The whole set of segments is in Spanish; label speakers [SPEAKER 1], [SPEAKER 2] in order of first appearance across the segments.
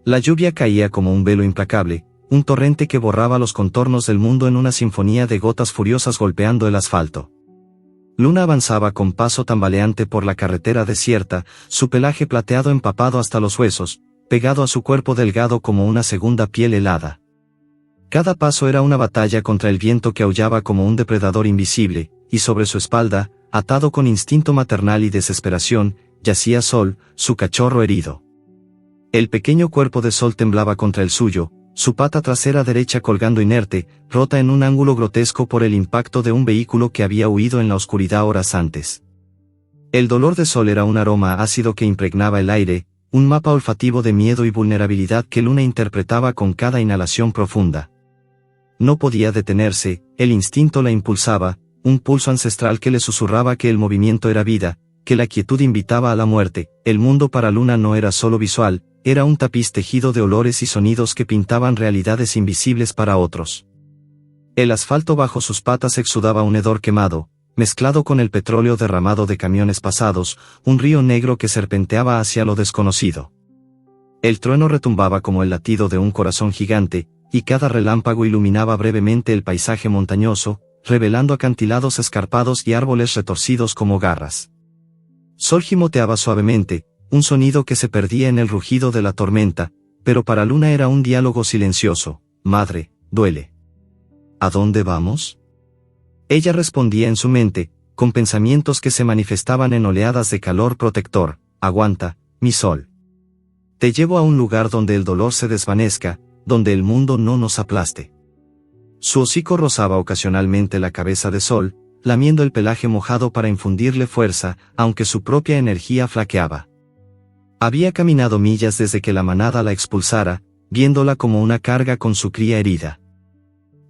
[SPEAKER 1] La lluvia caía como un velo implacable, un torrente que borraba los contornos del mundo en una sinfonía de gotas furiosas golpeando el asfalto. Luna avanzaba con paso tambaleante por la carretera desierta, su pelaje plateado empapado hasta los huesos, pegado a su cuerpo delgado como una segunda piel helada. Cada paso era una batalla contra el viento que aullaba como un depredador invisible, y sobre su espalda, atado con instinto maternal y desesperación, yacía Sol, su cachorro herido. El pequeño cuerpo de Sol temblaba contra el suyo, su pata trasera derecha colgando inerte, rota en un ángulo grotesco por el impacto de un vehículo que había huido en la oscuridad horas antes. El dolor de Sol era un aroma ácido que impregnaba el aire, un mapa olfativo de miedo y vulnerabilidad que Luna interpretaba con cada inhalación profunda. No podía detenerse, el instinto la impulsaba, un pulso ancestral que le susurraba que el movimiento era vida, que la quietud invitaba a la muerte. El mundo para Luna no era solo visual, era un tapiz tejido de olores y sonidos que pintaban realidades invisibles para otros. El asfalto bajo sus patas exudaba un hedor quemado, mezclado con el petróleo derramado de camiones pasados, un río negro que serpenteaba hacia lo desconocido. El trueno retumbaba como el latido de un corazón gigante, y cada relámpago iluminaba brevemente el paisaje montañoso, revelando acantilados escarpados y árboles retorcidos como garras. Sol gimoteaba suavemente, un sonido que se perdía en el rugido de la tormenta, pero para Luna era un diálogo silencioso. Madre, duele. ¿A dónde vamos? Ella respondía en su mente, con pensamientos que se manifestaban en oleadas de calor protector. Aguanta, mi Sol. Te llevo a un lugar donde el dolor se desvanezca, donde el mundo no nos aplaste. Su hocico rozaba ocasionalmente la cabeza de Sol, lamiendo el pelaje mojado para infundirle fuerza, aunque su propia energía flaqueaba. Había caminado millas desde que la manada la expulsara, viéndola como una carga con su cría herida.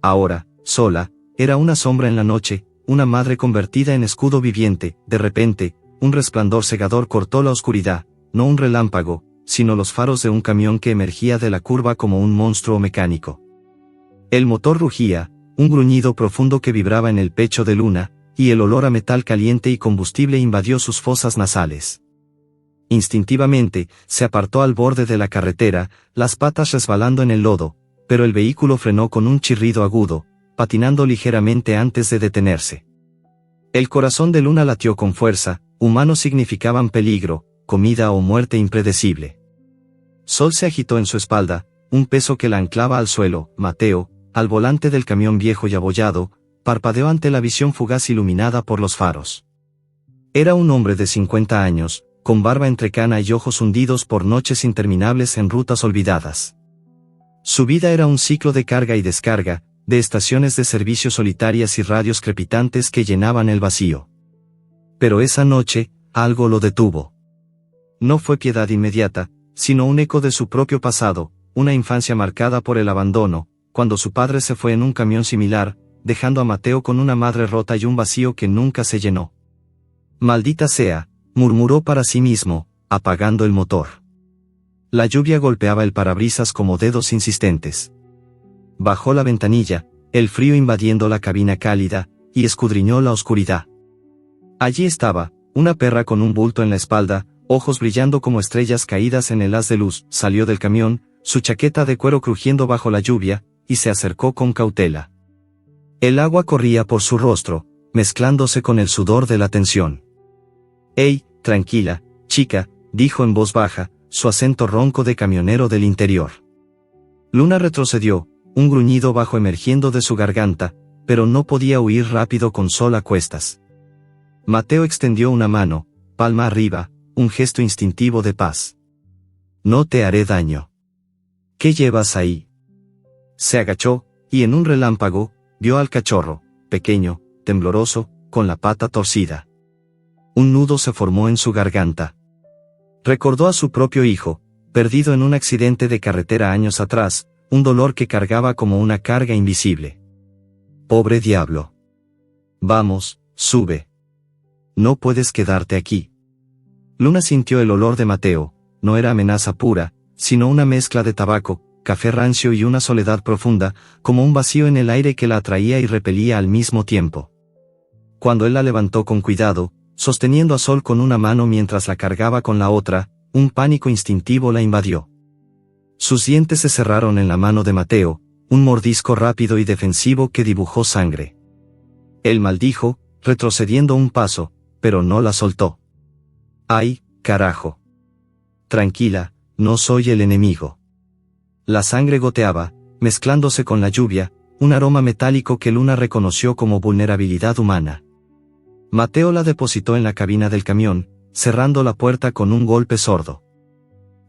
[SPEAKER 1] Ahora, sola, era una sombra en la noche, una madre convertida en escudo viviente. De repente, un resplandor cegador cortó la oscuridad, no un relámpago, sino los faros de un camión que emergía de la curva como un monstruo mecánico. El motor rugía, un gruñido profundo que vibraba en el pecho de Luna, y el olor a metal caliente y combustible invadió sus fosas nasales. Instintivamente, se apartó al borde de la carretera, las patas resbalando en el lodo, pero el vehículo frenó con un chirrido agudo, patinando ligeramente antes de detenerse. El corazón de Luna latió con fuerza, humanos significaban peligro, comida o muerte impredecible. Sol se agitó en su espalda, un peso que la anclaba al suelo. Mateo, al volante del camión viejo y abollado, parpadeó ante la visión fugaz iluminada por los faros. Era un hombre de 50 años, con barba entrecana y ojos hundidos por noches interminables en rutas olvidadas. Su vida era un ciclo de carga y descarga, de estaciones de servicio solitarias y radios crepitantes que llenaban el vacío. Pero esa noche, algo lo detuvo. No fue piedad inmediata, sino un eco de su propio pasado, una infancia marcada por el abandono, cuando su padre se fue en un camión similar, dejando a Mateo con una madre rota y un vacío que nunca se llenó. Maldita sea, murmuró para sí mismo, apagando el motor. La lluvia golpeaba el parabrisas como dedos insistentes. Bajó la ventanilla, el frío invadiendo la cabina cálida, y escudriñó la oscuridad. Allí estaba, una perra con un bulto en la espalda, ojos brillando como estrellas caídas en el haz de luz. Salió del camión, su chaqueta de cuero crujiendo bajo la lluvia, y se acercó con cautela. El agua corría por su rostro, mezclándose con el sudor de la tensión. «Hey, tranquila, chica», dijo en voz baja, su acento ronco de camionero del interior. Luna retrocedió, un gruñido bajo emergiendo de su garganta, pero no podía huir rápido con Sol a cuestas. Mateo extendió una mano, palma arriba, un gesto instintivo de paz. «No te haré daño». «¿Qué llevas ahí?». Se agachó, y en un relámpago, vio al cachorro, pequeño, tembloroso, con la pata torcida. Un nudo se formó en su garganta. Recordó a su propio hijo, perdido en un accidente de carretera años atrás, un dolor que cargaba como una carga invisible. «Pobre diablo. Vamos, sube. No puedes quedarte aquí». Luna sintió el olor de Mateo, no era amenaza pura, sino una mezcla de tabaco, café rancio y una soledad profunda, como un vacío en el aire que la atraía y repelía al mismo tiempo. Cuando él la levantó con cuidado, sosteniendo a Sol con una mano mientras la cargaba con la otra, un pánico instintivo la invadió. Sus dientes se cerraron en la mano de Mateo, un mordisco rápido y defensivo que dibujó sangre. Él maldijo, retrocediendo un paso, pero no la soltó. ¡Ay, carajo! Tranquila, no soy el enemigo. La sangre goteaba, mezclándose con la lluvia, un aroma metálico que Luna reconoció como vulnerabilidad humana. Mateo la depositó en la cabina del camión, cerrando la puerta con un golpe sordo.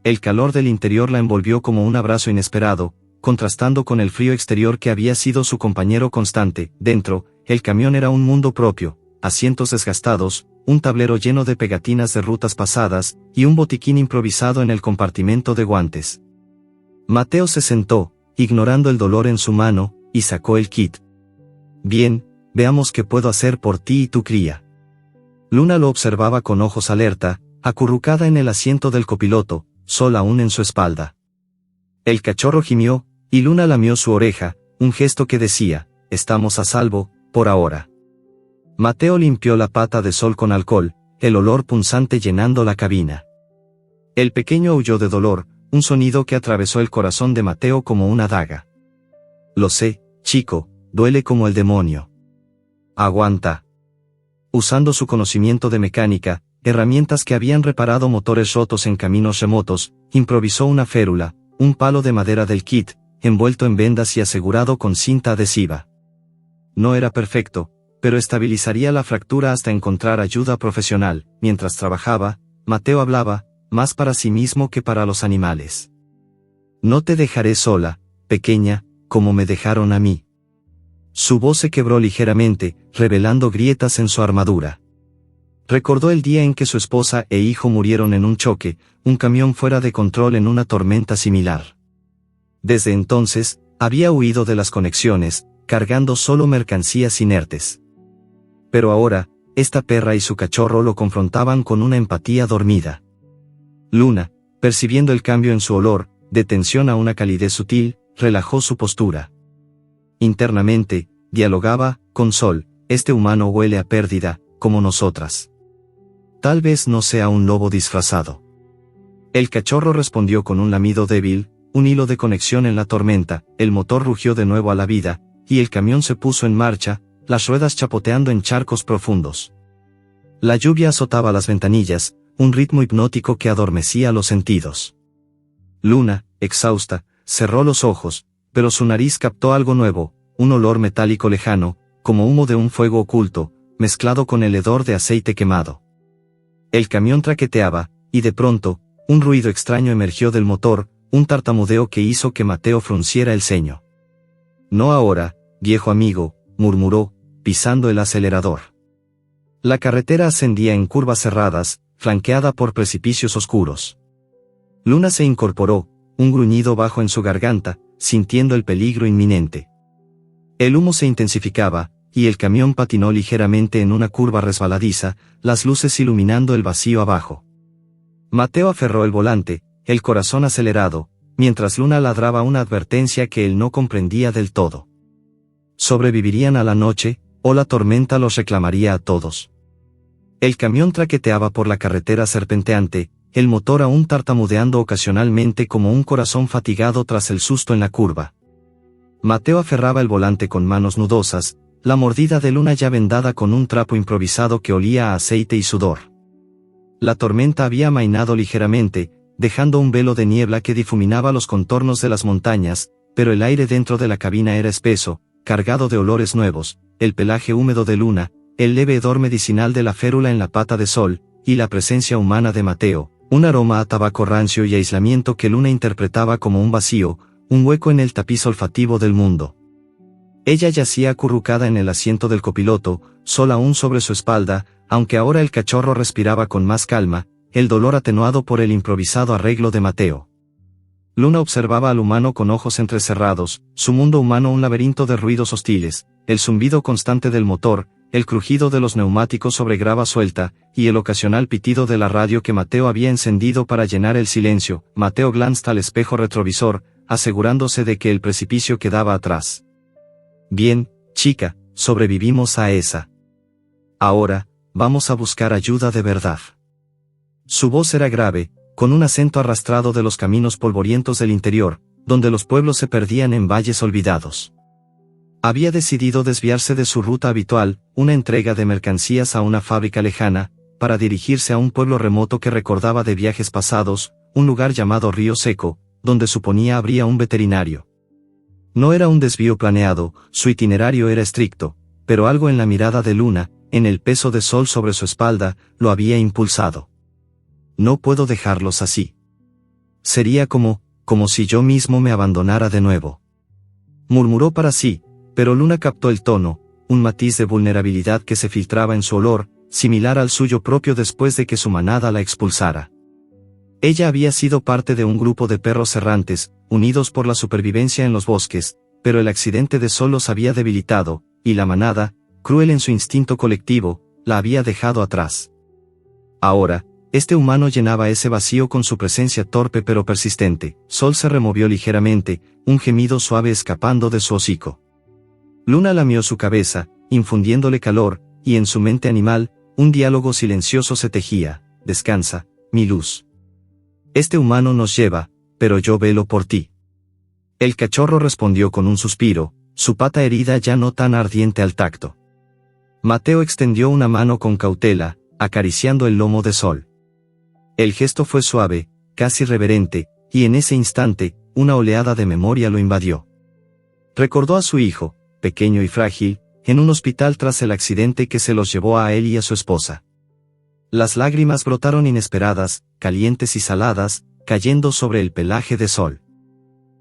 [SPEAKER 1] El calor del interior la envolvió como un abrazo inesperado, contrastando con el frío exterior que había sido su compañero constante. Dentro, el camión era un mundo propio, asientos desgastados, un tablero lleno de pegatinas de rutas pasadas, y un botiquín improvisado en el compartimento de guantes. Mateo se sentó, ignorando el dolor en su mano, y sacó el kit. Bien, veamos qué puedo hacer por ti y tu cría. Luna lo observaba con ojos alerta, acurrucada en el asiento del copiloto, Sol aún en su espalda. El cachorro gimió, y Luna lamió su oreja, un gesto que decía, estamos a salvo, por ahora. Mateo limpió la pata de Sol con alcohol, el olor punzante llenando la cabina. El pequeño aulló de dolor, un sonido que atravesó el corazón de Mateo como una daga. Lo sé, chico, duele como el demonio. Aguanta. Usando su conocimiento de mecánica, herramientas que habían reparado motores rotos en caminos remotos, improvisó una férula, un palo de madera del kit, envuelto en vendas y asegurado con cinta adhesiva. No era perfecto, pero estabilizaría la fractura hasta encontrar ayuda profesional. Mientras trabajaba, Mateo hablaba, más para sí mismo que para los animales. No te dejaré sola, pequeña, como me dejaron a mí. Su voz se quebró ligeramente, revelando grietas en su armadura. Recordó el día en que su esposa e hijo murieron en un choque, un camión fuera de control en una tormenta similar. Desde entonces, había huido de las conexiones, cargando solo mercancías inertes. Pero ahora, esta perra y su cachorro lo confrontaban con una empatía dormida. Luna, percibiendo el cambio en su olor, de tensión a una calidez sutil, relajó su postura. Internamente, dialogaba, con Sol, este humano huele a pérdida, como nosotras. Tal vez no sea un lobo disfrazado. El cachorro respondió con un lamido débil, un hilo de conexión en la tormenta, el motor rugió de nuevo a la vida, y el camión se puso en marcha, las ruedas chapoteando en charcos profundos. La lluvia azotaba las ventanillas, un ritmo hipnótico que adormecía los sentidos. Luna, exhausta, cerró los ojos, pero su nariz captó algo nuevo, un olor metálico lejano, como humo de un fuego oculto, mezclado con el hedor de aceite quemado. El camión traqueteaba, y de pronto, un ruido extraño emergió del motor, un tartamudeo que hizo que Mateo frunciera el ceño. No ahora, viejo amigo, murmuró, pisando el acelerador. La carretera ascendía en curvas cerradas, flanqueada por precipicios oscuros. Luna se incorporó, un gruñido bajo en su garganta, sintiendo el peligro inminente. El humo se intensificaba, y el camión patinó ligeramente en una curva resbaladiza, las luces iluminando el vacío abajo. Mateo aferró el volante, el corazón acelerado, mientras Luna ladraba una advertencia que él no comprendía del todo. ¿Sobrevivirían a la noche, o la tormenta los reclamaría a todos? El camión traqueteaba por la carretera serpenteante, el motor aún tartamudeando ocasionalmente como un corazón fatigado tras el susto en la curva. Mateo aferraba el volante con manos nudosas, la mordida de Luna ya vendada con un trapo improvisado que olía a aceite y sudor. La tormenta había amainado ligeramente, dejando un velo de niebla que difuminaba los contornos de las montañas, pero el aire dentro de la cabina era espeso, cargado de olores nuevos, el pelaje húmedo de Luna, el leve hedor medicinal de la férula en la pata de Sol, y la presencia humana de Mateo, un aroma a tabaco rancio y aislamiento que Luna interpretaba como un vacío, un hueco en el tapiz olfativo del mundo. Ella yacía acurrucada en el asiento del copiloto, Sol aún sobre su espalda, aunque ahora el cachorro respiraba con más calma, el dolor atenuado por el improvisado arreglo de Mateo. Luna observaba al humano con ojos entrecerrados, su mundo humano un laberinto de ruidos hostiles, el zumbido constante del motor, el crujido de los neumáticos sobre grava suelta, y el ocasional pitido de la radio que Mateo había encendido para llenar el silencio. Mateo glanzó al espejo retrovisor, asegurándose de que el precipicio quedaba atrás. Bien, chica, sobrevivimos a esa. Ahora, vamos a buscar ayuda de verdad. Su voz era grave, con un acento arrastrado de los caminos polvorientos del interior, donde los pueblos se perdían en valles olvidados. Había decidido desviarse de su ruta habitual, una entrega de mercancías a una fábrica lejana, para dirigirse a un pueblo remoto que recordaba de viajes pasados, un lugar llamado Río Seco, donde suponía habría un veterinario. No era un desvío planeado, su itinerario era estricto, pero algo en la mirada de Luna, en el peso de sol sobre su espalda, lo había impulsado. No puedo dejarlos así. Sería como si yo mismo me abandonara de nuevo. Murmuró para sí, pero Luna captó el tono, un matiz de vulnerabilidad que se filtraba en su olor, similar al suyo propio después de que su manada la expulsara. Ella había sido parte de un grupo de perros errantes, unidos por la supervivencia en los bosques, pero el accidente de sol los había debilitado, y la manada, cruel en su instinto colectivo, la había dejado atrás. Ahora, este humano llenaba ese vacío con su presencia torpe pero persistente. Sol se removió ligeramente, un gemido suave escapando de su hocico. Luna lamió su cabeza, infundiéndole calor, y en su mente animal, un diálogo silencioso se tejía: descansa, mi luz. Este humano nos lleva, pero yo velo por ti. El cachorro respondió con un suspiro, su pata herida ya no tan ardiente al tacto. Mateo extendió una mano con cautela, acariciando el lomo de Sol. El gesto fue suave, casi reverente, y en ese instante, una oleada de memoria lo invadió. Recordó a su hijo, pequeño y frágil, en un hospital tras el accidente que se los llevó a él y a su esposa. Las lágrimas brotaron inesperadas, calientes y saladas, cayendo sobre el pelaje de Sol.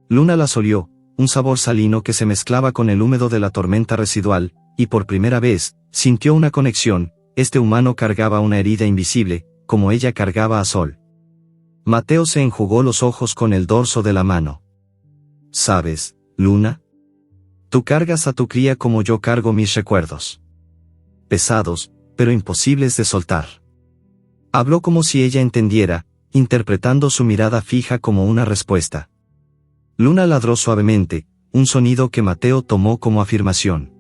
[SPEAKER 1] Luna las olió, un sabor salino que se mezclaba con el húmedo de la tormenta residual, y por primera vez, sintió una conexión. Este humano cargaba una herida invisible, como ella cargaba a Sol. Mateo se enjugó los ojos con el dorso de la mano. ¿Sabes, Luna? Tú cargas a tu cría como yo cargo mis recuerdos. Pesados, pero imposibles de soltar. Habló como si ella entendiera, interpretando su mirada fija como una respuesta. Luna ladró suavemente, un sonido que Mateo tomó como afirmación.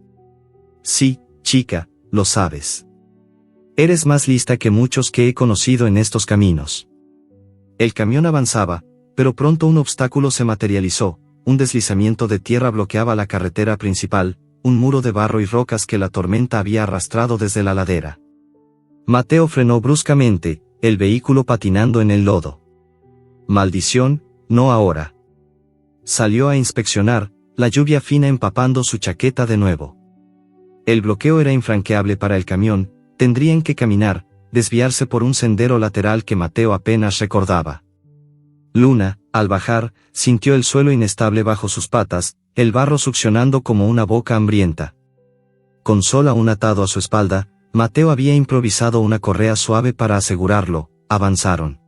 [SPEAKER 1] Sí, chica, lo sabes. Eres más lista que muchos que he conocido en estos caminos. El camión avanzaba, pero pronto un obstáculo se materializó, un deslizamiento de tierra bloqueaba la carretera principal, un muro de barro y rocas que la tormenta había arrastrado desde la ladera. Mateo frenó bruscamente, el vehículo patinando en el lodo. Maldición, no ahora. Salió a inspeccionar, la lluvia fina empapando su chaqueta de nuevo. El bloqueo era infranqueable para el camión, tendrían que caminar, desviarse por un sendero lateral que Mateo apenas recordaba. Luna, al bajar, sintió el suelo inestable bajo sus patas, el barro succionando como una boca hambrienta. Con Sol aún atado a su espalda, Mateo había improvisado una correa suave para asegurarlo. Avanzaron.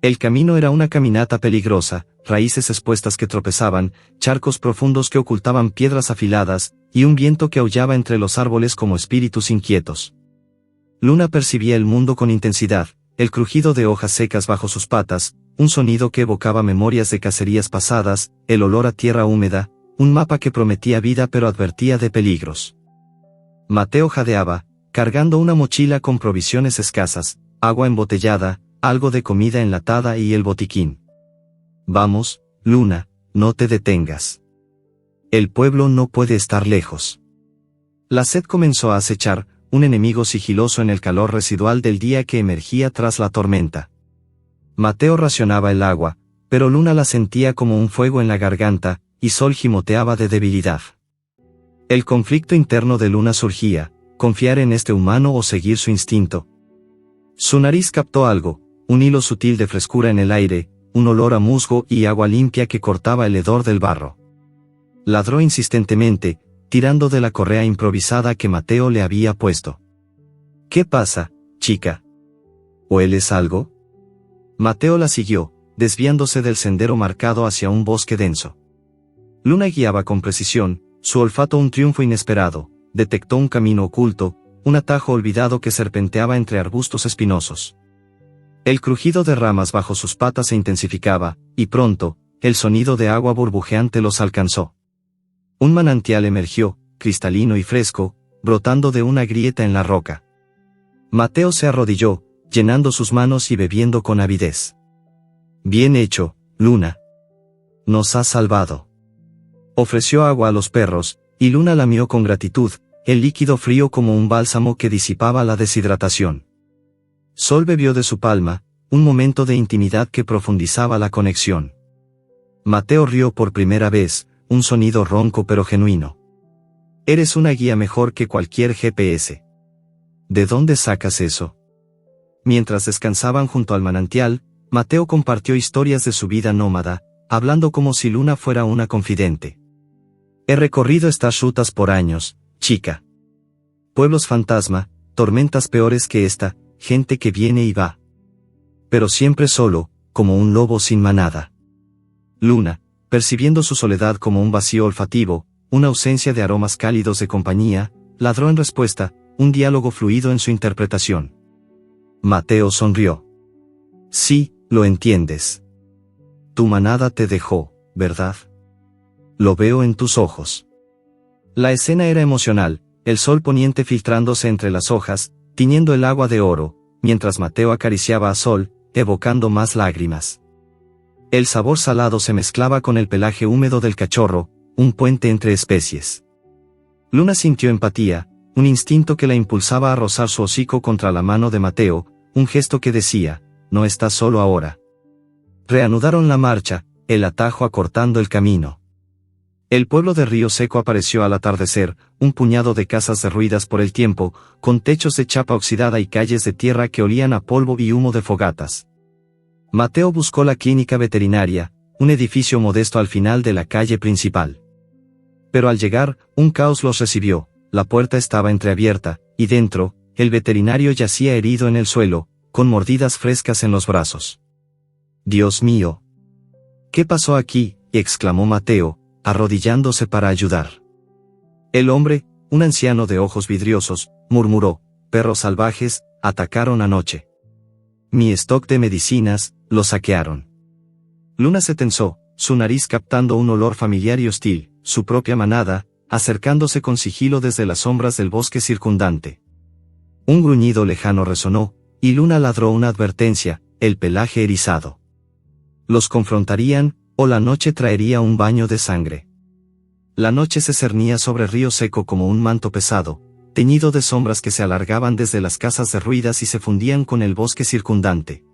[SPEAKER 1] El camino era una caminata peligrosa, raíces expuestas que tropezaban, charcos profundos que ocultaban piedras afiladas, y un viento que aullaba entre los árboles como espíritus inquietos. Luna percibía el mundo con intensidad, el crujido de hojas secas bajo sus patas, un sonido que evocaba memorias de cacerías pasadas, el olor a tierra húmeda, un mapa que prometía vida pero advertía de peligros. Mateo jadeaba, cargando una mochila con provisiones escasas, agua embotellada, algo de comida enlatada y el botiquín. Vamos, Luna, no te detengas. El pueblo no puede estar lejos. La sed comenzó a acechar, un enemigo sigiloso en el calor residual del día que emergía tras la tormenta. Mateo racionaba el agua, pero Luna la sentía como un fuego en la garganta, y Sol gimoteaba de debilidad. El conflicto interno de Luna surgía: confiar en este humano o seguir su instinto. Su nariz captó algo, un hilo sutil de frescura en el aire, un olor a musgo y agua limpia que cortaba el hedor del barro. Ladró insistentemente, tirando de la correa improvisada que Mateo le había puesto. ¿Qué pasa, chica? ¿Hueles algo? Mateo la siguió, desviándose del sendero marcado hacia un bosque denso. Luna guiaba con precisión, su olfato un triunfo inesperado, detectó un camino oculto, un atajo olvidado que serpenteaba entre arbustos espinosos. El crujido de ramas bajo sus patas se intensificaba, y pronto, el sonido de agua burbujeante los alcanzó. Un manantial emergió, cristalino y fresco, brotando de una grieta en la roca. Mateo se arrodilló, llenando sus manos y bebiendo con avidez. Bien hecho, Luna. Nos has salvado. Ofreció agua a los perros, y Luna lamió con gratitud, el líquido frío como un bálsamo que disipaba la deshidratación. Sol bebió de su palma, un momento de intimidad que profundizaba la conexión. Mateo rió por primera vez, un sonido ronco pero genuino. Eres una guía mejor que cualquier GPS. ¿De dónde sacas eso? Mientras descansaban junto al manantial, Mateo compartió historias de su vida nómada, hablando como si Luna fuera una confidente. He recorrido estas rutas por años, chica. Pueblos fantasma, tormentas peores que esta, gente que viene y va. Pero siempre solo, como un lobo sin manada. Luna, percibiendo su soledad como un vacío olfativo, una ausencia de aromas cálidos de compañía, ladró en respuesta, un diálogo fluido en su interpretación. Mateo sonrió. Sí, lo entiendes. Tu manada te dejó, ¿verdad? Lo veo en tus ojos. La escena era emocional, el sol poniente filtrándose entre las hojas, tiñendo el agua de oro, mientras Mateo acariciaba a Sol, evocando más lágrimas. El sabor salado se mezclaba con el pelaje húmedo del cachorro, un puente entre especies. Luna sintió empatía, un instinto que la impulsaba a rozar su hocico contra la mano de Mateo, un gesto que decía, no estás solo ahora. Reanudaron la marcha, el atajo acortando el camino. El pueblo de Río Seco apareció al atardecer, un puñado de casas derruidas por el tiempo, con techos de chapa oxidada y calles de tierra que olían a polvo y humo de fogatas. Mateo buscó la clínica veterinaria, un edificio modesto al final de la calle principal. Pero al llegar, un caos los recibió, la puerta estaba entreabierta, y dentro, el veterinario yacía herido en el suelo, con mordidas frescas en los brazos. Dios mío. ¿Qué pasó aquí?, exclamó Mateo, arrodillándose para ayudar. El hombre, un anciano de ojos vidriosos, murmuró, perros salvajes, atacaron anoche. Mi stock de medicinas, lo saquearon. Luna se tensó, su nariz captando un olor familiar y hostil, su propia manada, acercándose con sigilo desde las sombras del bosque circundante. Un gruñido lejano resonó, y Luna ladró una advertencia, el pelaje erizado. Los confrontarían, o la noche traería un baño de sangre. La noche se cernía sobre Río Seco como un manto pesado, teñido de sombras que se alargaban desde las casas derruidas y se fundían con el bosque circundante.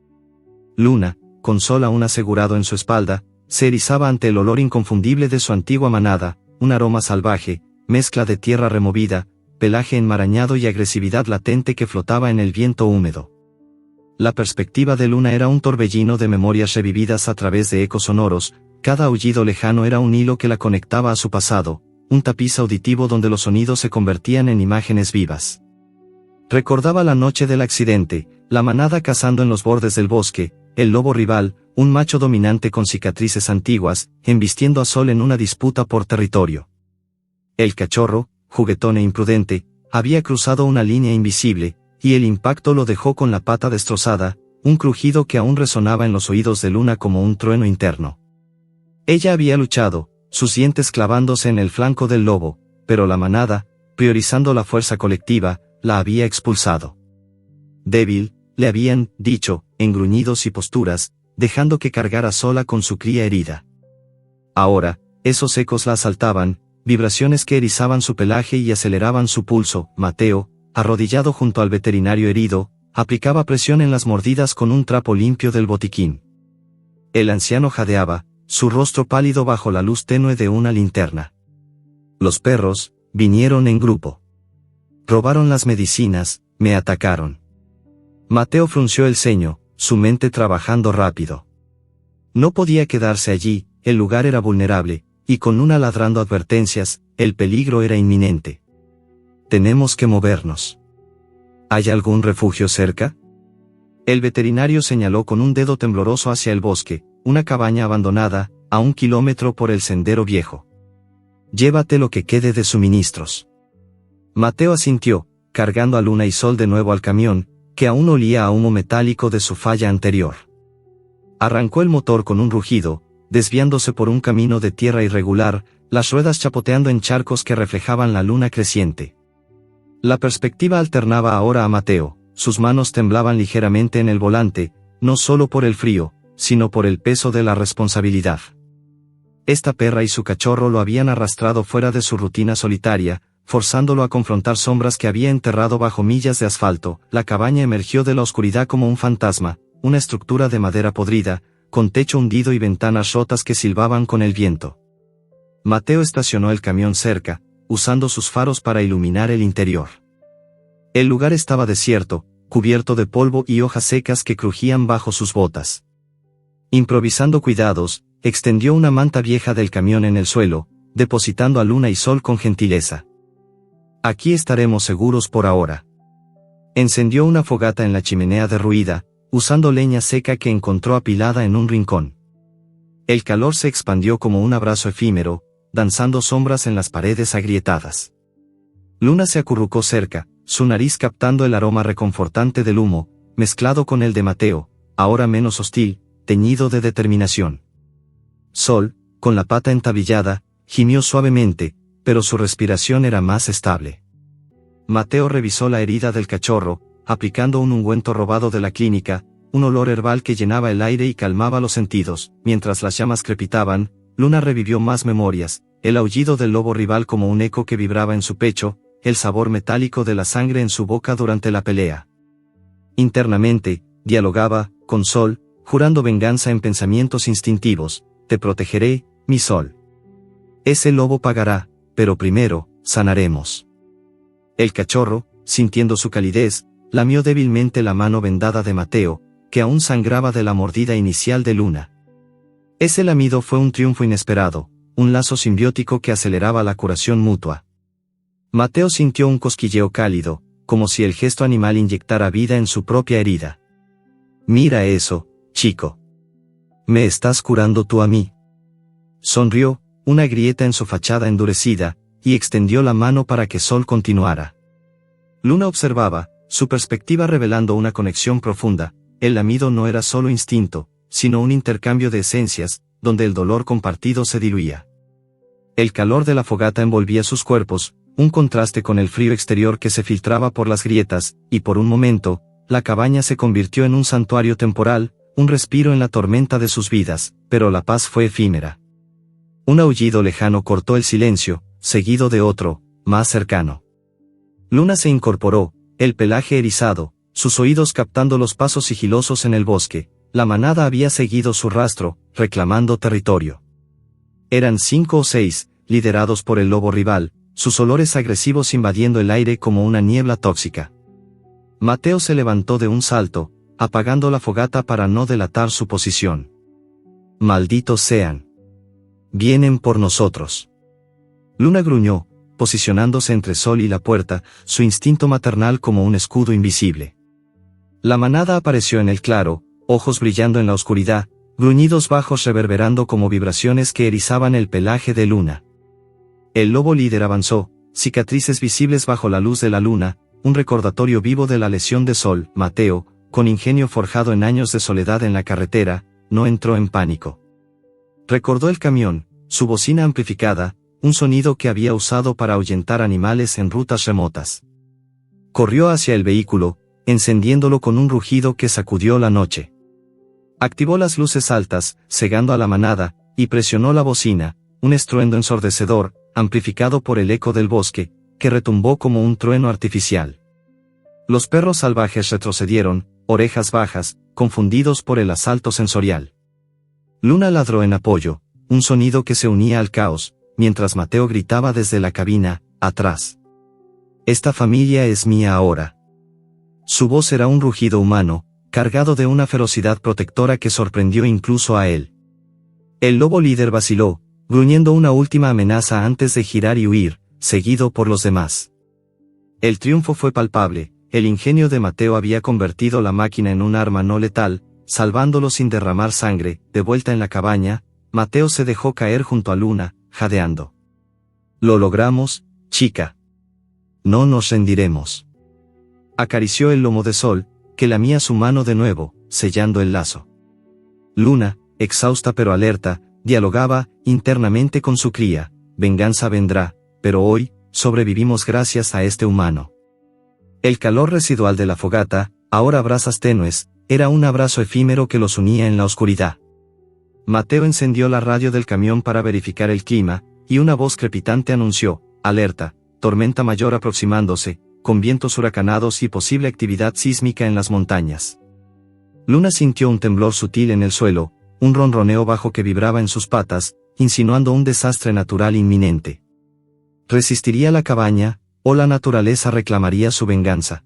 [SPEAKER 1] Luna, con Sol aún asegurado en su espalda, se erizaba ante el olor inconfundible de su antigua manada, un aroma salvaje, mezcla de tierra removida, pelaje enmarañado y agresividad latente que flotaba en el viento húmedo. La perspectiva de Luna era un torbellino de memorias revividas a través de ecos sonoros, cada aullido lejano era un hilo que la conectaba a su pasado, un tapiz auditivo donde los sonidos se convertían en imágenes vivas. Recordaba la noche del accidente, la manada cazando en los bordes del bosque, el lobo rival, un macho dominante con cicatrices antiguas, embistiendo a Sol en una disputa por territorio. El cachorro, juguetón e imprudente, había cruzado una línea invisible, y el impacto lo dejó con la pata destrozada, un crujido que aún resonaba en los oídos de Luna como un trueno interno. Ella había luchado, sus dientes clavándose en el flanco del lobo, pero la manada, priorizando la fuerza colectiva, la había expulsado. Débil, le habían dicho, en gruñidos y posturas, dejando que cargara sola con su cría herida. Ahora, esos ecos la asaltaban, vibraciones que erizaban su pelaje y aceleraban su pulso. Mateo, arrodillado junto al veterinario herido, aplicaba presión en las mordidas con un trapo limpio del botiquín. El anciano jadeaba, su rostro pálido bajo la luz tenue de una linterna. Los perros vinieron en grupo. Robaron las medicinas, me atacaron. Mateo frunció el ceño, su mente trabajando rápido. No podía quedarse allí, el lugar era vulnerable, y con Luna ladrando advertencias, el peligro era inminente. Tenemos que movernos. ¿Hay algún refugio cerca? El veterinario señaló con un dedo tembloroso hacia el bosque, una cabaña abandonada, a 1 kilómetro por el sendero viejo. Llévate lo que quede de suministros. Mateo asintió, cargando a Luna y Sol de nuevo al camión, que aún olía a humo metálico de su falla anterior. Arrancó el motor con un rugido, desviándose por un camino de tierra irregular, las ruedas chapoteando en charcos que reflejaban la luna creciente. La perspectiva alternaba ahora a Mateo, sus manos temblaban ligeramente en el volante, no solo por el frío, sino por el peso de la responsabilidad. Esta perra y su cachorro lo habían arrastrado fuera de su rutina solitaria, forzándolo a confrontar sombras que había enterrado bajo millas de asfalto. La cabaña emergió de la oscuridad como un fantasma, una estructura de madera podrida, con techo hundido y ventanas rotas que silbaban con el viento. Mateo estacionó el camión cerca, usando sus faros para iluminar el interior. El lugar estaba desierto, cubierto de polvo y hojas secas que crujían bajo sus botas. Improvisando cuidados, extendió una manta vieja del camión en el suelo, depositando a Luna y Sol con gentileza. Aquí estaremos seguros por ahora. Encendió una fogata en la chimenea derruida, usando leña seca que encontró apilada en un rincón. El calor se expandió como un abrazo efímero, danzando sombras en las paredes agrietadas. Luna se acurrucó cerca, su nariz captando el aroma reconfortante del humo, mezclado con el de Mateo, ahora menos hostil, teñido de determinación. Sol, con la pata entablillada, gimió suavemente, pero su respiración era más estable. Mateo revisó la herida del cachorro, aplicando un ungüento robado de la clínica, un olor herbal que llenaba el aire y calmaba los sentidos. Mientras las llamas crepitaban, Luna revivió más memorias, el aullido del lobo rival como un eco que vibraba en su pecho, el sabor metálico de la sangre en su boca durante la pelea. Internamente, dialogaba con Sol, jurando venganza en pensamientos instintivos. Te protegeré, mi Sol. Ese lobo pagará, pero primero, sanaremos. El cachorro, sintiendo su calidez, lamió débilmente la mano vendada de Mateo, que aún sangraba de la mordida inicial de Luna. Ese lamido fue un triunfo inesperado, un lazo simbiótico que aceleraba la curación mutua. Mateo sintió un cosquilleo cálido, como si el gesto animal inyectara vida en su propia herida. Mira eso, chico. ¿Me estás curando tú a mí? Sonrió, una grieta en su fachada endurecida, y extendió la mano para que Sol continuara. Luna observaba, su perspectiva revelando una conexión profunda. El lamido no era solo instinto, sino un intercambio de esencias, donde el dolor compartido se diluía. El calor de la fogata envolvía sus cuerpos, un contraste con el frío exterior que se filtraba por las grietas, y por un momento, la cabaña se convirtió en un santuario temporal, un respiro en la tormenta de sus vidas, pero la paz fue efímera. Un aullido lejano cortó el silencio, seguido de otro, más cercano. Luna se incorporó, el pelaje erizado, sus oídos captando los pasos sigilosos en el bosque. La manada había seguido su rastro, reclamando territorio. Eran 5 o 6, liderados por el lobo rival, sus olores agresivos invadiendo el aire como una niebla tóxica. Mateo se levantó de un salto, apagando la fogata para no delatar su posición. Malditos sean. Vienen por nosotros. Luna gruñó, posicionándose entre Sol y la puerta, su instinto maternal como un escudo invisible. La manada apareció en el claro, ojos brillando en la oscuridad, gruñidos bajos reverberando como vibraciones que erizaban el pelaje de Luna. El lobo líder avanzó, cicatrices visibles bajo la luz de la luna, un recordatorio vivo de la lesión de Sol. Mateo, con ingenio forjado en años de soledad en la carretera, no entró en pánico. Recordó el camión, su bocina amplificada, un sonido que había usado para ahuyentar animales en rutas remotas. Corrió hacia el vehículo, encendiéndolo con un rugido que sacudió la noche. Activó las luces altas, cegando a la manada, y presionó la bocina, un estruendo ensordecedor, amplificado por el eco del bosque, que retumbó como un trueno artificial. Los perros salvajes retrocedieron, orejas bajas, confundidos por el asalto sensorial. Luna ladró en apoyo, un sonido que se unía al caos, mientras Mateo gritaba desde la cabina, atrás. Esta familia es mía ahora. Su voz era un rugido humano, cargado de una ferocidad protectora que sorprendió incluso a él. El lobo líder vaciló, gruñendo una última amenaza antes de girar y huir, seguido por los demás. El triunfo fue palpable, el ingenio de Mateo había convertido la máquina en un arma no letal, salvándolo sin derramar sangre. De vuelta en la cabaña, Mateo se dejó caer junto a Luna, jadeando. Lo logramos, chica. No nos rendiremos. Acarició el lomo de Sol, que lamía su mano de nuevo, sellando el lazo. Luna, exhausta pero alerta, dialogaba internamente con su cría. Venganza vendrá, pero hoy, sobrevivimos gracias a este humano. El calor residual de la fogata, ahora brasas tenues, era un abrazo efímero que los unía en la oscuridad. Mateo encendió la radio del camión para verificar el clima, y una voz crepitante anunció: alerta, tormenta mayor aproximándose, con vientos huracanados y posible actividad sísmica en las montañas. Luna sintió un temblor sutil en el suelo, un ronroneo bajo que vibraba en sus patas, insinuando un desastre natural inminente. ¿Resistiría la cabaña, o la naturaleza reclamaría su venganza?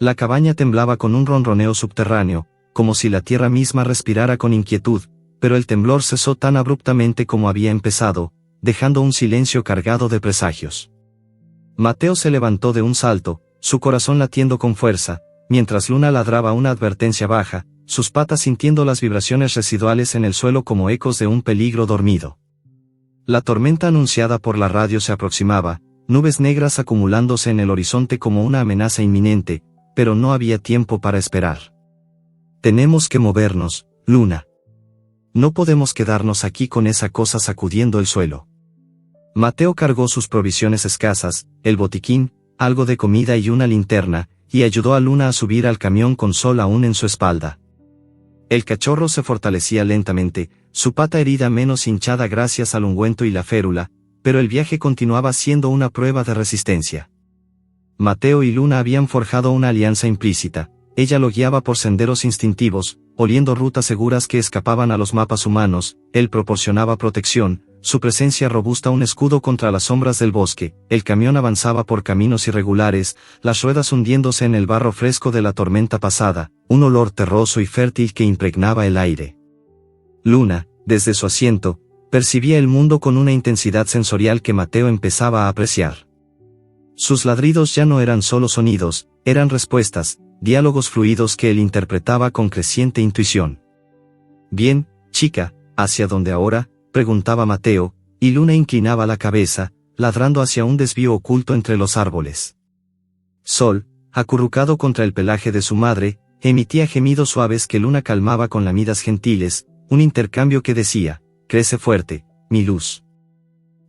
[SPEAKER 1] La cabaña temblaba con un ronroneo subterráneo, como si la tierra misma respirara con inquietud, pero el temblor cesó tan abruptamente como había empezado, dejando un silencio cargado de presagios. Mateo se levantó de un salto, su corazón latiendo con fuerza, mientras Luna ladraba una advertencia baja, sus patas sintiendo las vibraciones residuales en el suelo como ecos de un peligro dormido. La tormenta anunciada por la radio se aproximaba, nubes negras acumulándose en el horizonte como una amenaza inminente, pero no había tiempo para esperar. Tenemos que movernos, Luna. No podemos quedarnos aquí con esa cosa sacudiendo el suelo. Mateo cargó sus provisiones escasas, el botiquín, algo de comida y una linterna, y ayudó a Luna a subir al camión con Sol aún en su espalda. El cachorro se fortalecía lentamente, su pata herida menos hinchada gracias al ungüento y la férula, pero el viaje continuaba siendo una prueba de resistencia. Mateo y Luna habían forjado una alianza implícita, ella lo guiaba por senderos instintivos, oliendo rutas seguras que escapaban a los mapas humanos, él proporcionaba protección, su presencia robusta un escudo contra las sombras del bosque, el camión avanzaba por caminos irregulares, las ruedas hundiéndose en el barro fresco de la tormenta pasada, un olor terroso y fértil que impregnaba el aire. Luna, desde su asiento, percibía el mundo con una intensidad sensorial que Mateo empezaba a apreciar. Sus ladridos ya no eran solo sonidos, eran respuestas, diálogos fluidos que él interpretaba con creciente intuición. «Bien, chica, ¿hacia dónde ahora?», preguntaba Mateo, y Luna inclinaba la cabeza, ladrando hacia un desvío oculto entre los árboles. Sol, acurrucado contra el pelaje de su madre, emitía gemidos suaves que Luna calmaba con lamidas gentiles, un intercambio que decía: «Crece fuerte, mi luz.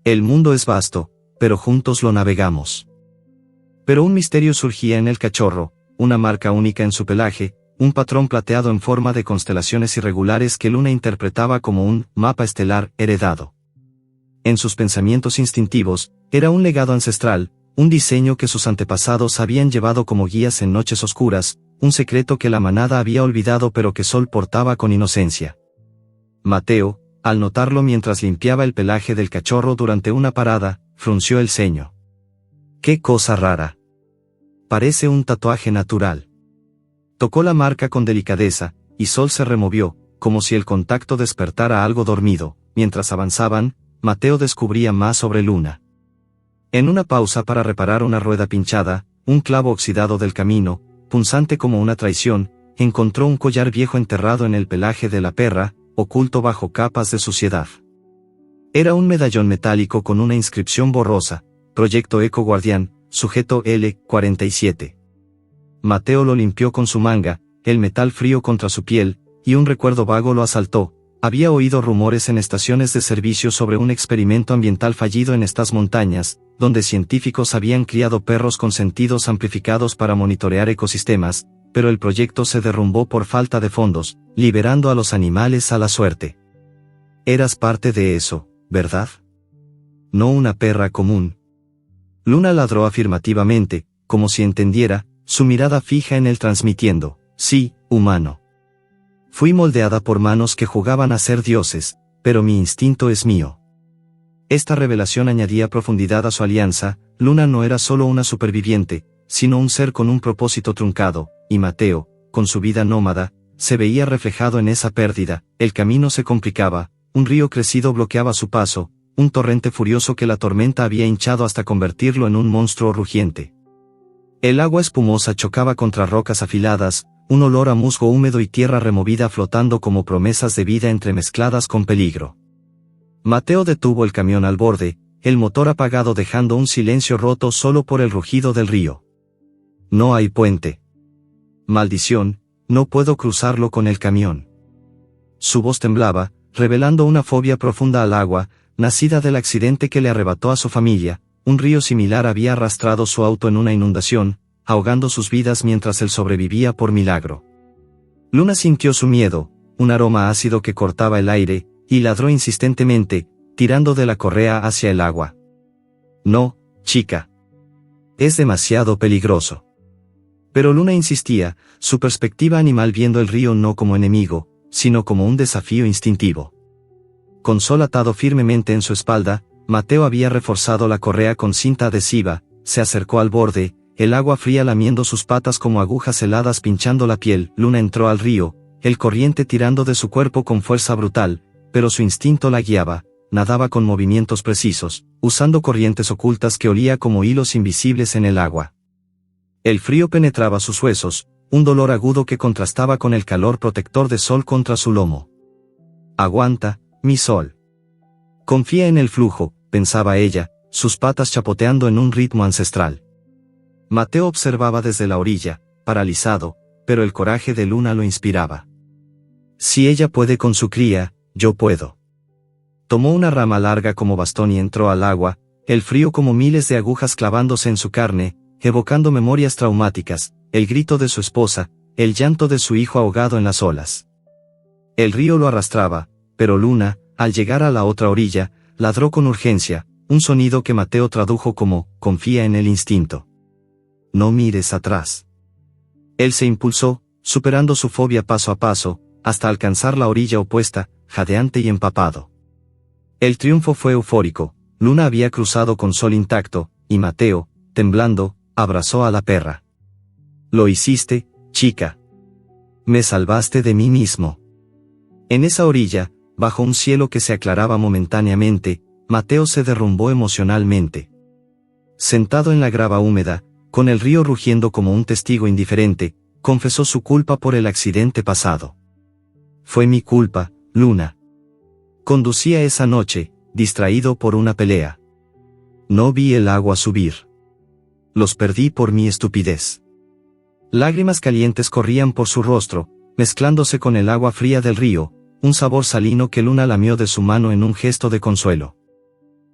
[SPEAKER 1] El mundo es vasto, pero juntos lo navegamos». Pero un misterio surgía en el cachorro, una marca única en su pelaje, un patrón plateado en forma de constelaciones irregulares que Luna interpretaba como un mapa estelar heredado. En sus pensamientos instintivos, era un legado ancestral, un diseño que sus antepasados habían llevado como guías en noches oscuras, un secreto que la manada había olvidado pero que Sol portaba con inocencia. Mateo, al notarlo mientras limpiaba el pelaje del cachorro durante una parada, frunció el ceño. «¡Qué cosa rara! Parece un tatuaje natural». Tocó la marca con delicadeza, y Sol se removió, como si el contacto despertara algo dormido. Mientras avanzaban, Mateo descubría más sobre Luna. En una pausa para reparar una rueda pinchada, un clavo oxidado del camino, punzante como una traición, encontró un collar viejo enterrado en el pelaje de la perra, oculto bajo capas de suciedad. Era un medallón metálico con una inscripción borrosa: Proyecto Eco Guardián, sujeto L47. Mateo lo limpió con su manga, el metal frío contra su piel, y un recuerdo vago lo asaltó. Había oído rumores en estaciones de servicio sobre un experimento ambiental fallido en estas montañas, donde científicos habían criado perros con sentidos amplificados para monitorear ecosistemas, pero el proyecto se derrumbó por falta de fondos, liberando a los animales a la suerte. Eras parte de eso, ¿verdad? No una perra común. Luna ladró afirmativamente, como si entendiera, su mirada fija en él transmitiendo: «Sí, humano. Fui moldeada por manos que jugaban a ser dioses, pero mi instinto es mío». Esta revelación añadía profundidad a su alianza. Luna no era solo una superviviente, sino un ser con un propósito truncado, y Mateo, con su vida nómada, se veía reflejado en esa pérdida. El camino se complicaba, un río crecido bloqueaba su paso, un torrente furioso que la tormenta había hinchado hasta convertirlo en un monstruo rugiente. El agua espumosa chocaba contra rocas afiladas, un olor a musgo húmedo y tierra removida flotando como promesas de vida entremezcladas con peligro. Mateo detuvo el camión al borde, el motor apagado dejando un silencio roto solo por el rugido del río. «No hay puente. Maldición, no puedo cruzarlo con el camión». Su voz temblaba, revelando una fobia profunda al agua, nacida del accidente que le arrebató a su familia. Un río similar había arrastrado su auto en una inundación, ahogando sus vidas mientras él sobrevivía por milagro. Luna sintió su miedo, un aroma ácido que cortaba el aire, y ladró insistentemente, tirando de la correa hacia el agua. No, chica. Es demasiado peligroso. Pero Luna insistía, su perspectiva animal viendo el río no como enemigo, sino como un desafío instintivo. Con Sol atado firmemente en su espalda, Mateo había reforzado la correa con cinta adhesiva, se acercó al borde, el agua fría lamiendo sus patas como agujas heladas pinchando la piel. Luna entró al río, el corriente tirando de su cuerpo con fuerza brutal, pero su instinto la guiaba, nadaba con movimientos precisos, usando corrientes ocultas que olía como hilos invisibles en el agua. El frío penetraba sus huesos, un dolor agudo que contrastaba con el calor protector de Sol contra su lomo. Aguanta, mi Sol. Confía en el flujo, pensaba ella, sus patas chapoteando en un ritmo ancestral. Mateo observaba desde la orilla, paralizado, pero el coraje de Luna lo inspiraba. Si ella puede con su cría, yo puedo. Tomó una rama larga como bastón y entró al agua, el frío como miles de agujas clavándose en su carne, evocando memorias traumáticas, el grito de su esposa, el llanto de su hijo ahogado en las olas. El río lo arrastraba, pero Luna, al llegar a la otra orilla, ladró con urgencia, un sonido que Mateo tradujo como, confía en el instinto. No mires atrás. Él se impulsó, superando su fobia paso a paso, hasta alcanzar la orilla opuesta, jadeante y empapado. El triunfo fue eufórico, Luna había cruzado con Sol intacto, y Mateo, temblando, abrazó a la perra. Lo hiciste, chica. Me salvaste de mí mismo. En esa orilla, bajo un cielo que se aclaraba momentáneamente, Mateo se derrumbó emocionalmente. Sentado en la grava húmeda, con el río rugiendo como un testigo indiferente, confesó su culpa por el accidente pasado. Fue mi culpa, Luna. Conducía esa noche, distraído por una pelea. No vi el agua subir. Los perdí por mi estupidez. Lágrimas calientes corrían por su rostro, mezclándose con el agua fría del río, un sabor salino que Luna lamió de su mano en un gesto de consuelo.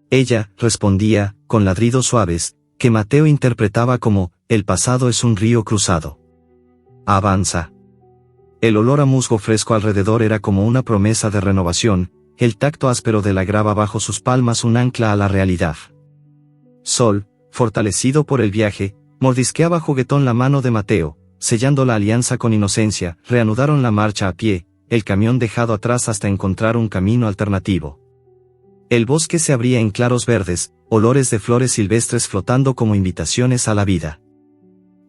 [SPEAKER 1] Ella respondía, con ladridos suaves, que Mateo interpretaba como, el pasado es un río cruzado. Avanza. El olor a musgo fresco alrededor era como una promesa de renovación, el tacto áspero de la grava bajo sus palmas un ancla a la realidad. Sol, fortalecido por el viaje, mordisqueaba juguetón la mano de Mateo, sellando la alianza con inocencia, reanudaron la marcha a pie, el camión dejado atrás hasta encontrar un camino alternativo. El bosque se abría en claros verdes, olores de flores silvestres flotando como invitaciones a la vida.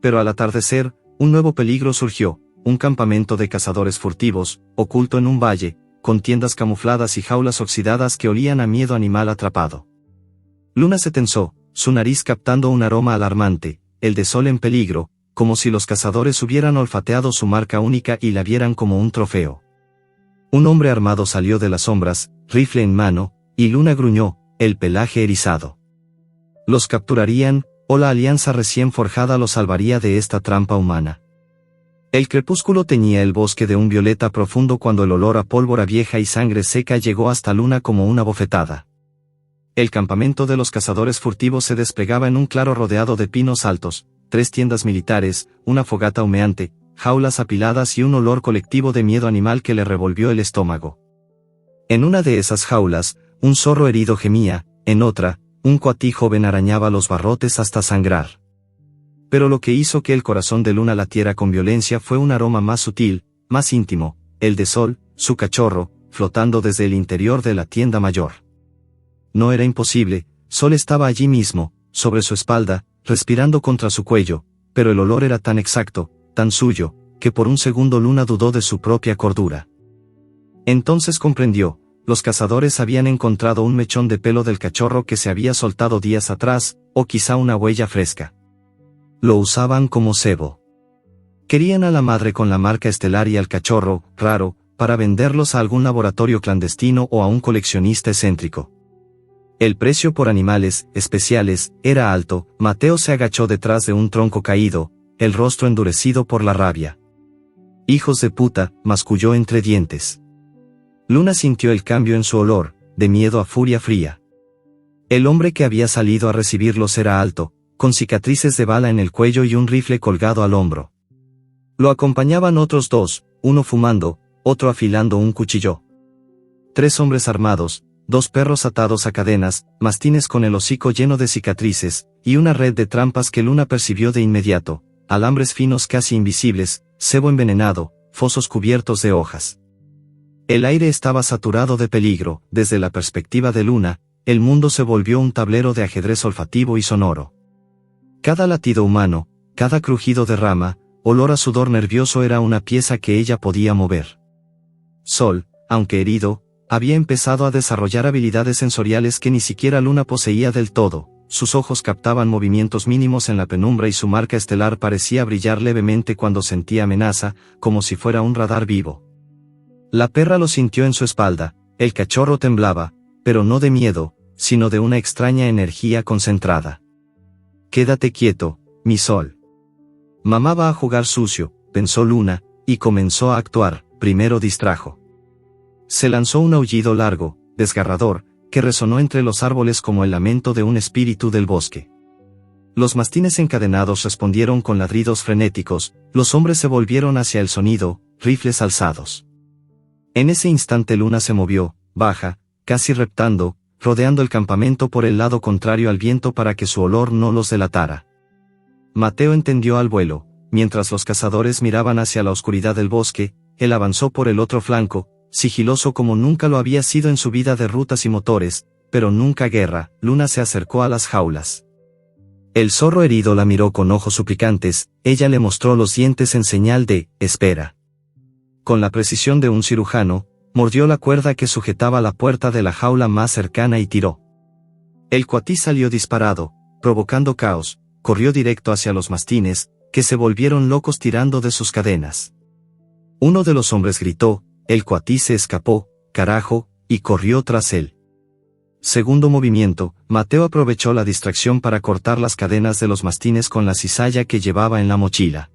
[SPEAKER 1] Pero al atardecer, un nuevo peligro surgió, un campamento de cazadores furtivos, oculto en un valle, con tiendas camufladas y jaulas oxidadas que olían a miedo animal atrapado. Luna se tensó, su nariz captando un aroma alarmante, el de Sol en peligro, como si los cazadores hubieran olfateado su marca única y la vieran como un trofeo. Un hombre armado salió de las sombras, rifle en mano, y Luna gruñó, el pelaje erizado. Los capturarían, o la alianza recién forjada los salvaría de esta trampa humana. El crepúsculo teñía el bosque de un violeta profundo cuando el olor a pólvora vieja y sangre seca llegó hasta Luna como una bofetada. El campamento de los cazadores furtivos se desplegaba en un claro rodeado de pinos altos, 3 tiendas militares, una fogata humeante, jaulas apiladas y un olor colectivo de miedo animal que le revolvió el estómago. En una de esas jaulas, un zorro herido gemía, en otra, un coatí joven arañaba los barrotes hasta sangrar. Pero lo que hizo que el corazón de Luna latiera con violencia fue un aroma más sutil, más íntimo, el de Sol, su cachorro, flotando desde el interior de la tienda mayor. No era imposible, Sol estaba allí mismo, sobre su espalda, respirando contra su cuello, pero el olor era tan exacto, tan suyo, que por un segundo Luna dudó de su propia cordura. Entonces comprendió, los cazadores habían encontrado un mechón de pelo del cachorro que se había soltado días atrás, o quizá una huella fresca. Lo usaban como cebo. Querían a la madre con la marca estelar y al cachorro, raro, para venderlos a algún laboratorio clandestino o a un coleccionista excéntrico. El precio por animales especiales era alto. Mateo se agachó detrás de un tronco caído, el rostro endurecido por la rabia. «Hijos de puta», masculló entre dientes. Luna sintió el cambio en su olor, de miedo a furia fría. El hombre que había salido a recibirlos era alto, con cicatrices de bala en el cuello y un rifle colgado al hombro. Lo acompañaban otros 2, uno fumando, otro afilando un cuchillo. 3 hombres armados, 2 perros atados a cadenas, mastines con el hocico lleno de cicatrices, y una red de trampas que Luna percibió de inmediato, alambres finos casi invisibles, cebo envenenado, fosos cubiertos de hojas. El aire estaba saturado de peligro. Desde la perspectiva de Luna, el mundo se volvió un tablero de ajedrez olfativo y sonoro. Cada latido humano, cada crujido de rama, olor a sudor nervioso era una pieza que ella podía mover. Sol, aunque herido, había empezado a desarrollar habilidades sensoriales que ni siquiera Luna poseía del todo. Sus ojos captaban movimientos mínimos en la penumbra y su marca estelar parecía brillar levemente cuando sentía amenaza, como si fuera un radar vivo. La perra lo sintió en su espalda, el cachorro temblaba, pero no de miedo, sino de una extraña energía concentrada. «Quédate quieto, mi sol». Mamá va a jugar sucio, pensó Luna, y comenzó a actuar. Primero distrajo. Se lanzó un aullido largo, desgarrador, que resonó entre los árboles como el lamento de un espíritu del bosque. Los mastines encadenados respondieron con ladridos frenéticos, los hombres se volvieron hacia el sonido, rifles alzados. En ese instante Luna se movió, baja, casi reptando, rodeando el campamento por el lado contrario al viento para que su olor no los delatara. Mateo entendió al vuelo. Mientras los cazadores miraban hacia la oscuridad del bosque, él avanzó por el otro flanco, sigiloso como nunca lo había sido en su vida de rutas y motores, pero nunca guerra. Luna se acercó a las jaulas. El zorro herido la miró con ojos suplicantes, ella le mostró los dientes en señal de «espera». Con la precisión de un cirujano, mordió la cuerda que sujetaba la puerta de la jaula más cercana y tiró. El cuatí salió disparado, provocando caos, corrió directo hacia los mastines, que se volvieron locos tirando de sus cadenas. Uno de los hombres gritó, el cuatí se escapó, carajo, y corrió tras él. Segundo movimiento, Mateo aprovechó la distracción para cortar las cadenas de los mastines con la cizalla que llevaba en la mochila.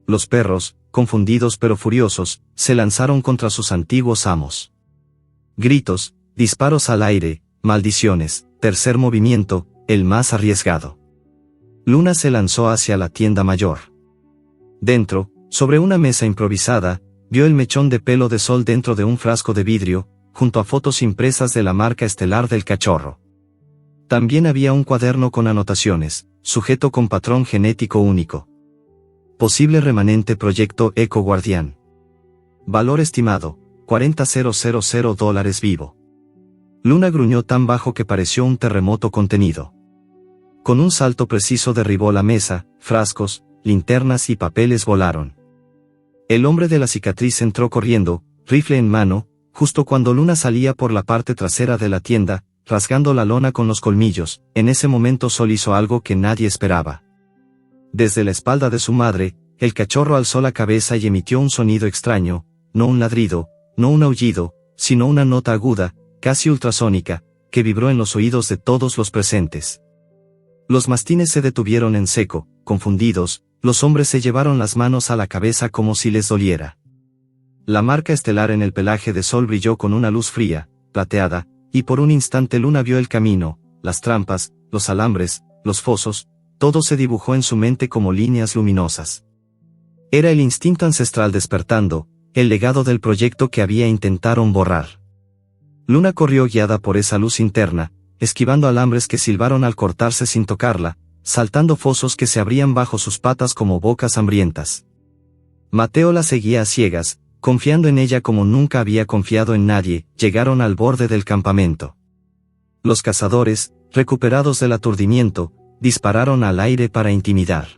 [SPEAKER 1] Los perros, confundidos pero furiosos, se lanzaron contra sus antiguos amos. Gritos, disparos al aire, maldiciones. Tercer movimiento, el más arriesgado. Luna se lanzó hacia la tienda mayor. Dentro, sobre una mesa improvisada, vio el mechón de pelo de Sol dentro de un frasco de vidrio, junto a fotos impresas de la marca estelar del cachorro. También había un cuaderno con anotaciones, sujeto con patrón genético único. Posible remanente proyecto Eco Guardián. Valor estimado, $40,000 vivo. Luna gruñó tan bajo que pareció un terremoto contenido. Con un salto preciso derribó la mesa, frascos, linternas y papeles volaron. El hombre de la cicatriz entró corriendo, rifle en mano, justo cuando Luna salía por la parte trasera de la tienda, rasgando la lona con los colmillos. En ese momento Sol hizo algo que nadie esperaba. Desde la espalda de su madre, el cachorro alzó la cabeza y emitió un sonido extraño, no un ladrido, no un aullido, sino una nota aguda, casi ultrasónica, que vibró en los oídos de todos los presentes. Los mastines se detuvieron en seco, confundidos, los hombres se llevaron las manos a la cabeza como si les doliera. La marca estelar en el pelaje de Sol brilló con una luz fría, plateada, y por un instante Luna vio el camino, las trampas, los alambres, los fosos, todo se dibujó en su mente como líneas luminosas. Era el instinto ancestral despertando, el legado del proyecto que intentaron borrar. Luna corrió guiada por esa luz interna, esquivando alambres que silbaron al cortarse sin tocarla, saltando fosos que se abrían bajo sus patas como bocas hambrientas. Mateo la seguía a ciegas, confiando en ella como nunca había confiado en nadie. Llegaron al borde del campamento. Los cazadores, recuperados del aturdimiento, dispararon al aire para intimidar.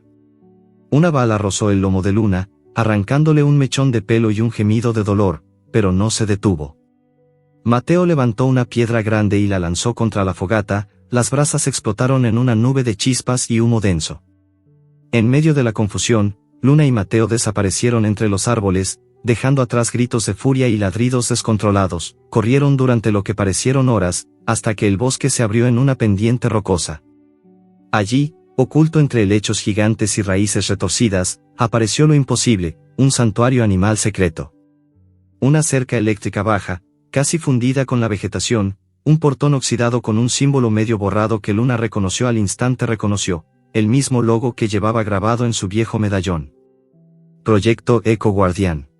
[SPEAKER 1] Una bala rozó el lomo de Luna, arrancándole un mechón de pelo y un gemido de dolor, pero no se detuvo. Mateo levantó una piedra grande y la lanzó contra la fogata, las brasas explotaron en una nube de chispas y humo denso. En medio de la confusión, Luna y Mateo desaparecieron entre los árboles, dejando atrás gritos de furia y ladridos descontrolados. Corrieron durante lo que parecieron horas, hasta que el bosque se abrió en una pendiente rocosa. Allí, oculto entre helechos gigantes y raíces retorcidas, apareció lo imposible, un santuario animal secreto. Una cerca eléctrica baja, casi fundida con la vegetación, un portón oxidado con un símbolo medio borrado que Luna reconoció al instante. Reconoció el mismo logo que llevaba grabado en su viejo medallón. Proyecto Eco Guardián.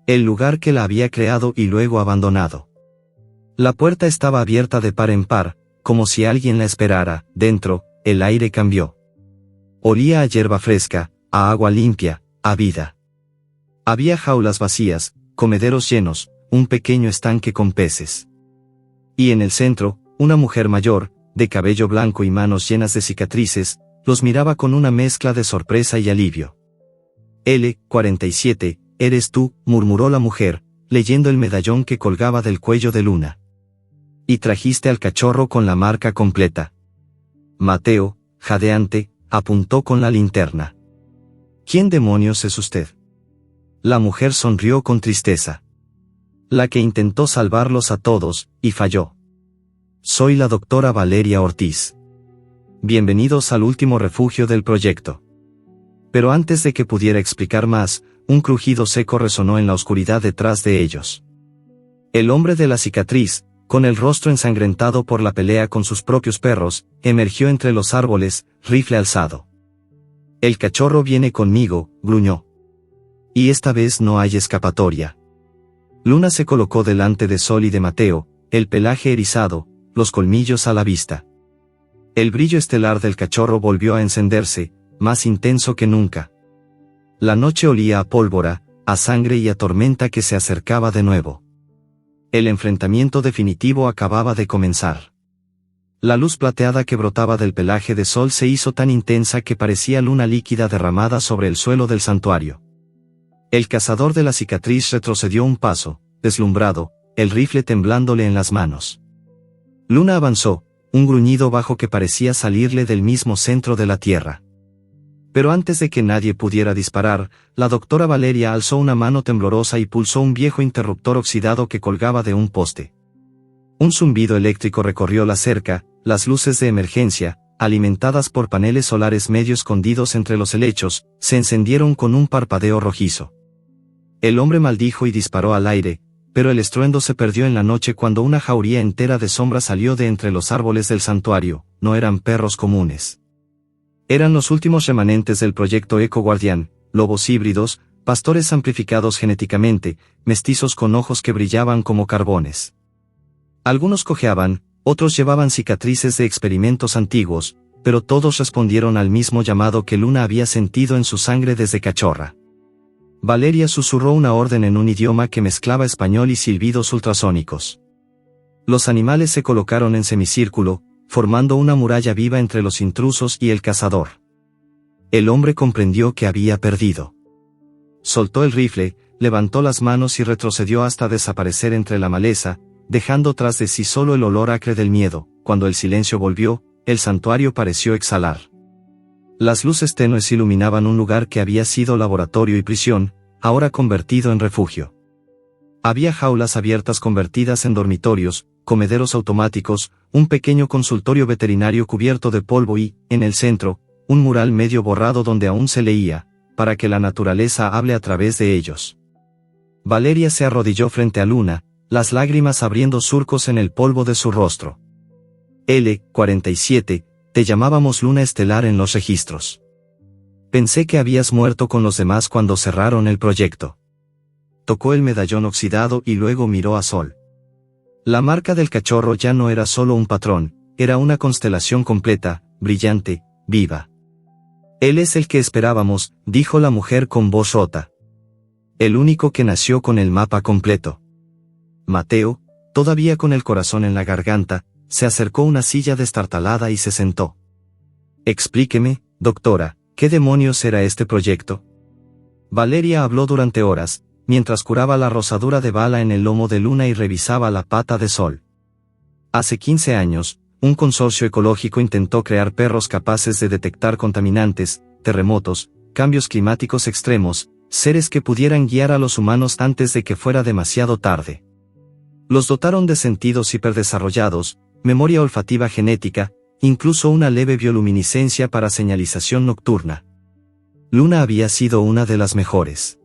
[SPEAKER 1] El lugar que la había creado y luego abandonado. La puerta estaba abierta de par en par, como si alguien la esperara. Dentro, el aire cambió. Olía a hierba fresca, a agua limpia, a vida. Había jaulas vacías, comederos llenos, un pequeño estanque con peces. Y en el centro, una mujer mayor, de cabello blanco y manos llenas de cicatrices, los miraba con una mezcla de sorpresa y alivio. L47, «¿Eres tú?», murmuró la mujer, leyendo el medallón que colgaba del cuello de Luna. «Y trajiste al cachorro con la marca completa». Mateo, jadeante, apuntó con la linterna. «¿Quién demonios es usted?». La mujer sonrió con tristeza. «La que intentó salvarlos a todos, y falló. Soy la doctora Valeria Ortiz. Bienvenidos al último refugio del proyecto». Pero antes de que pudiera explicar más, un crujido seco resonó en la oscuridad detrás de ellos. El hombre de la cicatriz, con el rostro ensangrentado por la pelea con sus propios perros, emergió entre los árboles, rifle alzado. «El cachorro viene conmigo», gruñó. «Y esta vez no hay escapatoria». Luna se colocó delante de Sol y de Mateo, el pelaje erizado, los colmillos a la vista. El brillo estelar del cachorro volvió a encenderse, más intenso que nunca. La noche olía a pólvora, a sangre y a tormenta que se acercaba de nuevo. El enfrentamiento definitivo acababa de comenzar. La luz plateada que brotaba del pelaje de Sol se hizo tan intensa que parecía luna líquida derramada sobre el suelo del santuario. El cazador de la cicatriz retrocedió un paso, deslumbrado, el rifle temblándole en las manos. Luna avanzó, un gruñido bajo que parecía salirle del mismo centro de la tierra. Pero antes de que nadie pudiera disparar, la doctora Valeria alzó una mano temblorosa y pulsó un viejo interruptor oxidado que colgaba de un poste. Un zumbido eléctrico recorrió la cerca, las luces de emergencia, alimentadas por paneles solares medio escondidos entre los helechos, se encendieron con un parpadeo rojizo. El hombre maldijo y disparó al aire, pero el estruendo se perdió en la noche cuando una jauría entera de sombras salió de entre los árboles del santuario. No eran perros comunes. Eran los últimos remanentes del proyecto Eco Guardián, lobos híbridos, pastores amplificados genéticamente, mestizos con ojos que brillaban como carbones. Algunos cojeaban, otros llevaban cicatrices de experimentos antiguos, pero todos respondieron al mismo llamado que Luna había sentido en su sangre desde cachorra. Valeria susurró una orden en un idioma que mezclaba español y silbidos ultrasónicos. Los animales se colocaron en semicírculo, formando una muralla viva entre los intrusos y el cazador. El hombre comprendió que había perdido. Soltó el rifle, levantó las manos y retrocedió hasta desaparecer entre la maleza, dejando tras de sí solo el olor acre del miedo. Cuando el silencio volvió, el santuario pareció exhalar. Las luces tenues iluminaban un lugar que había sido laboratorio y prisión, ahora convertido en refugio. Había jaulas abiertas convertidas en dormitorios, comederos automáticos, un pequeño consultorio veterinario cubierto de polvo y, en el centro, un mural medio borrado donde aún se leía, para que la naturaleza hable a través de ellos. Valeria se arrodilló frente a Luna, las lágrimas abriendo surcos en el polvo de su rostro. L47, te llamábamos Luna Estelar en los registros. Pensé que habías muerto con los demás cuando cerraron el proyecto. Tocó el medallón oxidado y luego miró a Sol. La marca del cachorro ya no era solo un patrón, era una constelación completa, brillante, viva. Él es el que esperábamos, dijo la mujer con voz rota. El único que nació con el mapa completo. Mateo, todavía con el corazón en la garganta, se acercó a una silla destartalada y se sentó. Explíqueme, doctora, ¿qué demonios era este proyecto? Valeria habló durante horas, mientras curaba la rosadura de bala en el lomo de Luna y revisaba la pata de Sol. Hace 15 años, un consorcio ecológico intentó crear perros capaces de detectar contaminantes, terremotos, cambios climáticos extremos, seres que pudieran guiar a los humanos antes de que fuera demasiado tarde. Los dotaron de sentidos hiperdesarrollados, memoria olfativa genética, incluso una leve bioluminiscencia para señalización nocturna. Luna había sido una de las mejores.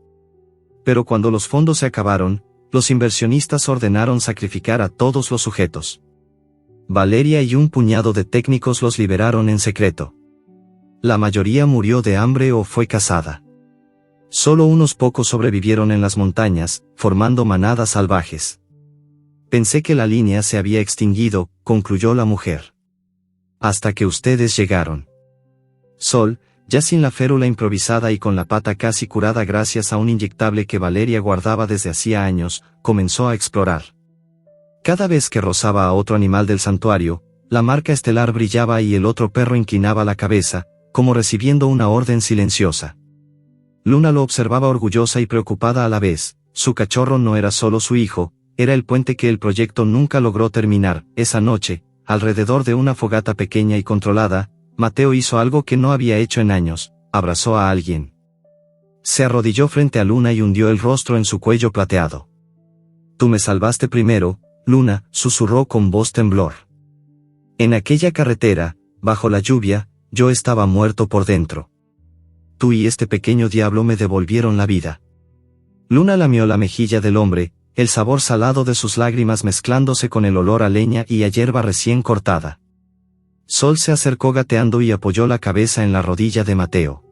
[SPEAKER 1] Pero cuando los fondos se acabaron, los inversionistas ordenaron sacrificar a todos los sujetos. Valeria y un puñado de técnicos los liberaron en secreto. La mayoría murió de hambre o fue cazada. Solo unos pocos sobrevivieron en las montañas, formando manadas salvajes. Pensé que la línea se había extinguido, concluyó la mujer. Hasta que ustedes llegaron. Sol, ya sin la férula improvisada y con la pata casi curada gracias a un inyectable que Valeria guardaba desde hacía años, comenzó a explorar. Cada vez que rozaba a otro animal del santuario, la marca estelar brillaba y el otro perro inclinaba la cabeza, como recibiendo una orden silenciosa. Luna lo observaba orgullosa y preocupada a la vez. Su cachorro no era solo su hijo, era el puente que el proyecto nunca logró terminar. Esa noche, alrededor de una fogata pequeña y controlada, Mateo hizo algo que no había hecho en años: abrazó a alguien. Se arrodilló frente a Luna y hundió el rostro en su cuello plateado. «Tú me salvaste primero, Luna», susurró con voz temblor. «En aquella carretera, bajo la lluvia, yo estaba muerto por dentro. Tú y este pequeño diablo me devolvieron la vida». Luna lamió la mejilla del hombre, el sabor salado de sus lágrimas mezclándose con el olor a leña y a hierba recién cortada. Sol se acercó gateando y apoyó la cabeza en la rodilla de Mateo.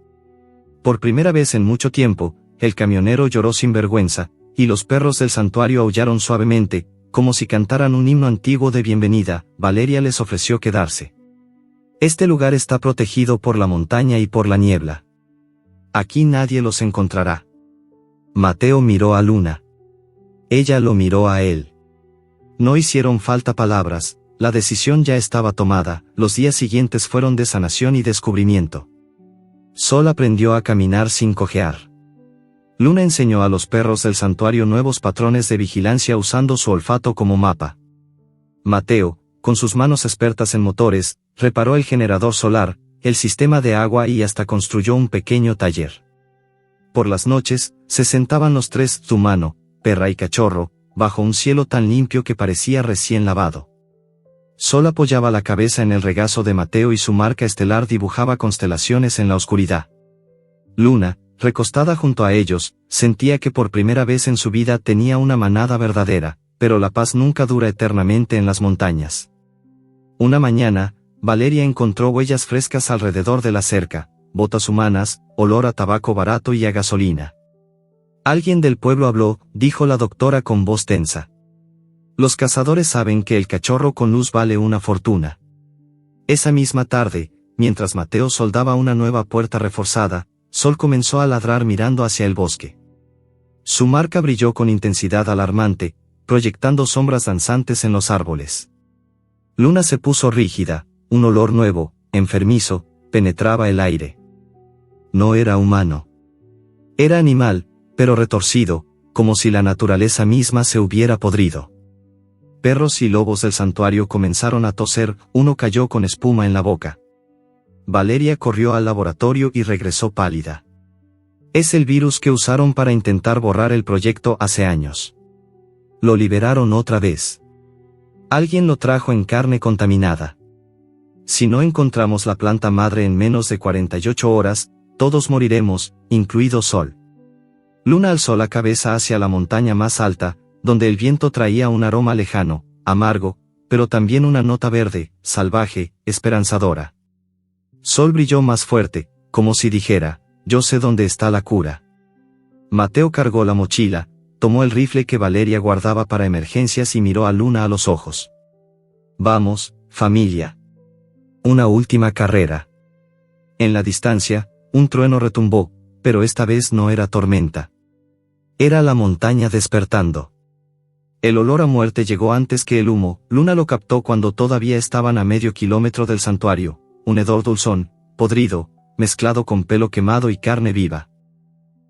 [SPEAKER 1] Por primera vez en mucho tiempo, el camionero lloró sin vergüenza, y los perros del santuario aullaron suavemente, como si cantaran un himno antiguo de bienvenida. Valeria les ofreció quedarse. «Este lugar está protegido por la montaña y por la niebla. Aquí nadie los encontrará». Mateo miró a Luna. Ella lo miró a él. No hicieron falta palabras, la decisión ya estaba tomada. Los días siguientes fueron de sanación y descubrimiento. Sol aprendió a caminar sin cojear. Luna enseñó a los perros del santuario nuevos patrones de vigilancia usando su olfato como mapa. Mateo, con sus manos expertas en motores, reparó el generador solar, el sistema de agua y hasta construyó un pequeño taller. Por las noches, se sentaban los tres, humano, perra y cachorro, bajo un cielo tan limpio que parecía recién lavado. Sol apoyaba la cabeza en el regazo de Mateo y su marca estelar dibujaba constelaciones en la oscuridad. Luna, recostada junto a ellos, sentía que por primera vez en su vida tenía una manada verdadera, pero la paz nunca dura eternamente en las montañas. Una mañana, Valeria encontró huellas frescas alrededor de la cerca, botas humanas, olor a tabaco barato y a gasolina. «Alguien del pueblo habló», dijo la doctora con voz tensa. «Los cazadores saben que el cachorro con luz vale una fortuna». Esa misma tarde, mientras Mateo soldaba una nueva puerta reforzada, Sol comenzó a ladrar mirando hacia el bosque. Su marca brilló con intensidad alarmante, proyectando sombras danzantes en los árboles. Luna se puso rígida, un olor nuevo, enfermizo, penetraba el aire. No era humano. Era animal, pero retorcido, como si la naturaleza misma se hubiera podrido. Perros y lobos del santuario comenzaron a toser, uno cayó con espuma en la boca. Valeria corrió al laboratorio y regresó pálida. «Es el virus que usaron para intentar borrar el proyecto hace años. Lo liberaron otra vez. Alguien lo trajo en carne contaminada. Si no encontramos la planta madre en menos de 48 horas, todos moriremos, incluido Sol». Luna alzó la cabeza hacia la montaña más alta, donde el viento traía un aroma lejano, amargo, pero también una nota verde, salvaje, esperanzadora. Sol brilló más fuerte, como si dijera: «Yo sé dónde está la cura». Mateo cargó la mochila, tomó el rifle que Valeria guardaba para emergencias y miró a Luna a los ojos. «Vamos, familia. Una última carrera». En la distancia, un trueno retumbó, pero esta vez no era tormenta. Era la montaña despertando. El olor a muerte llegó antes que el humo. Luna lo captó cuando todavía estaban a medio kilómetro del santuario, un hedor dulzón, podrido, mezclado con pelo quemado y carne viva.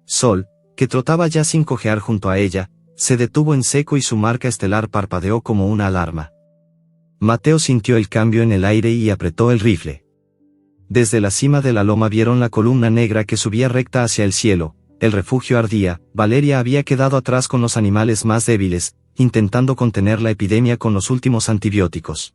[SPEAKER 1] Sol, que trotaba ya sin cojear junto a ella, se detuvo en seco y su marca estelar parpadeó como una alarma. Mateo sintió el cambio en el aire y apretó el rifle. Desde la cima de la loma vieron la columna negra que subía recta hacia el cielo. El refugio ardía. Valeria había quedado atrás con los animales más débiles, intentando contener la epidemia con los últimos antibióticos.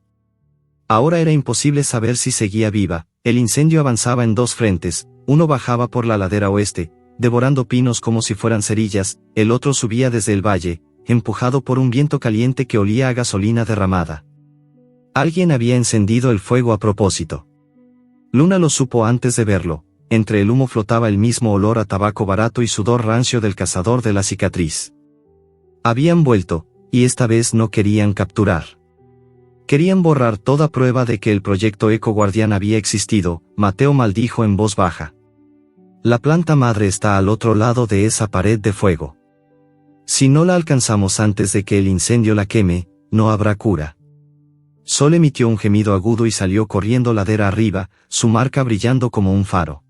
[SPEAKER 1] Ahora era imposible saber si seguía viva. El incendio avanzaba en dos frentes, uno bajaba por la ladera oeste, devorando pinos como si fueran cerillas, el otro subía desde el valle, empujado por un viento caliente que olía a gasolina derramada. Alguien había encendido el fuego a propósito. Luna lo supo antes de verlo. entre el humo flotaba el mismo olor a tabaco barato y sudor rancio del cazador de la cicatriz. Habían vuelto, y esta vez no querían capturar. Querían borrar toda prueba de que el proyecto Eco Guardián había existido, Mateo maldijo en voz baja. La planta madre está al otro lado de esa pared de fuego. Si no la alcanzamos antes de que el incendio la queme, no habrá cura. Sol emitió un gemido agudo y salió corriendo ladera arriba, su marca brillando como un faro.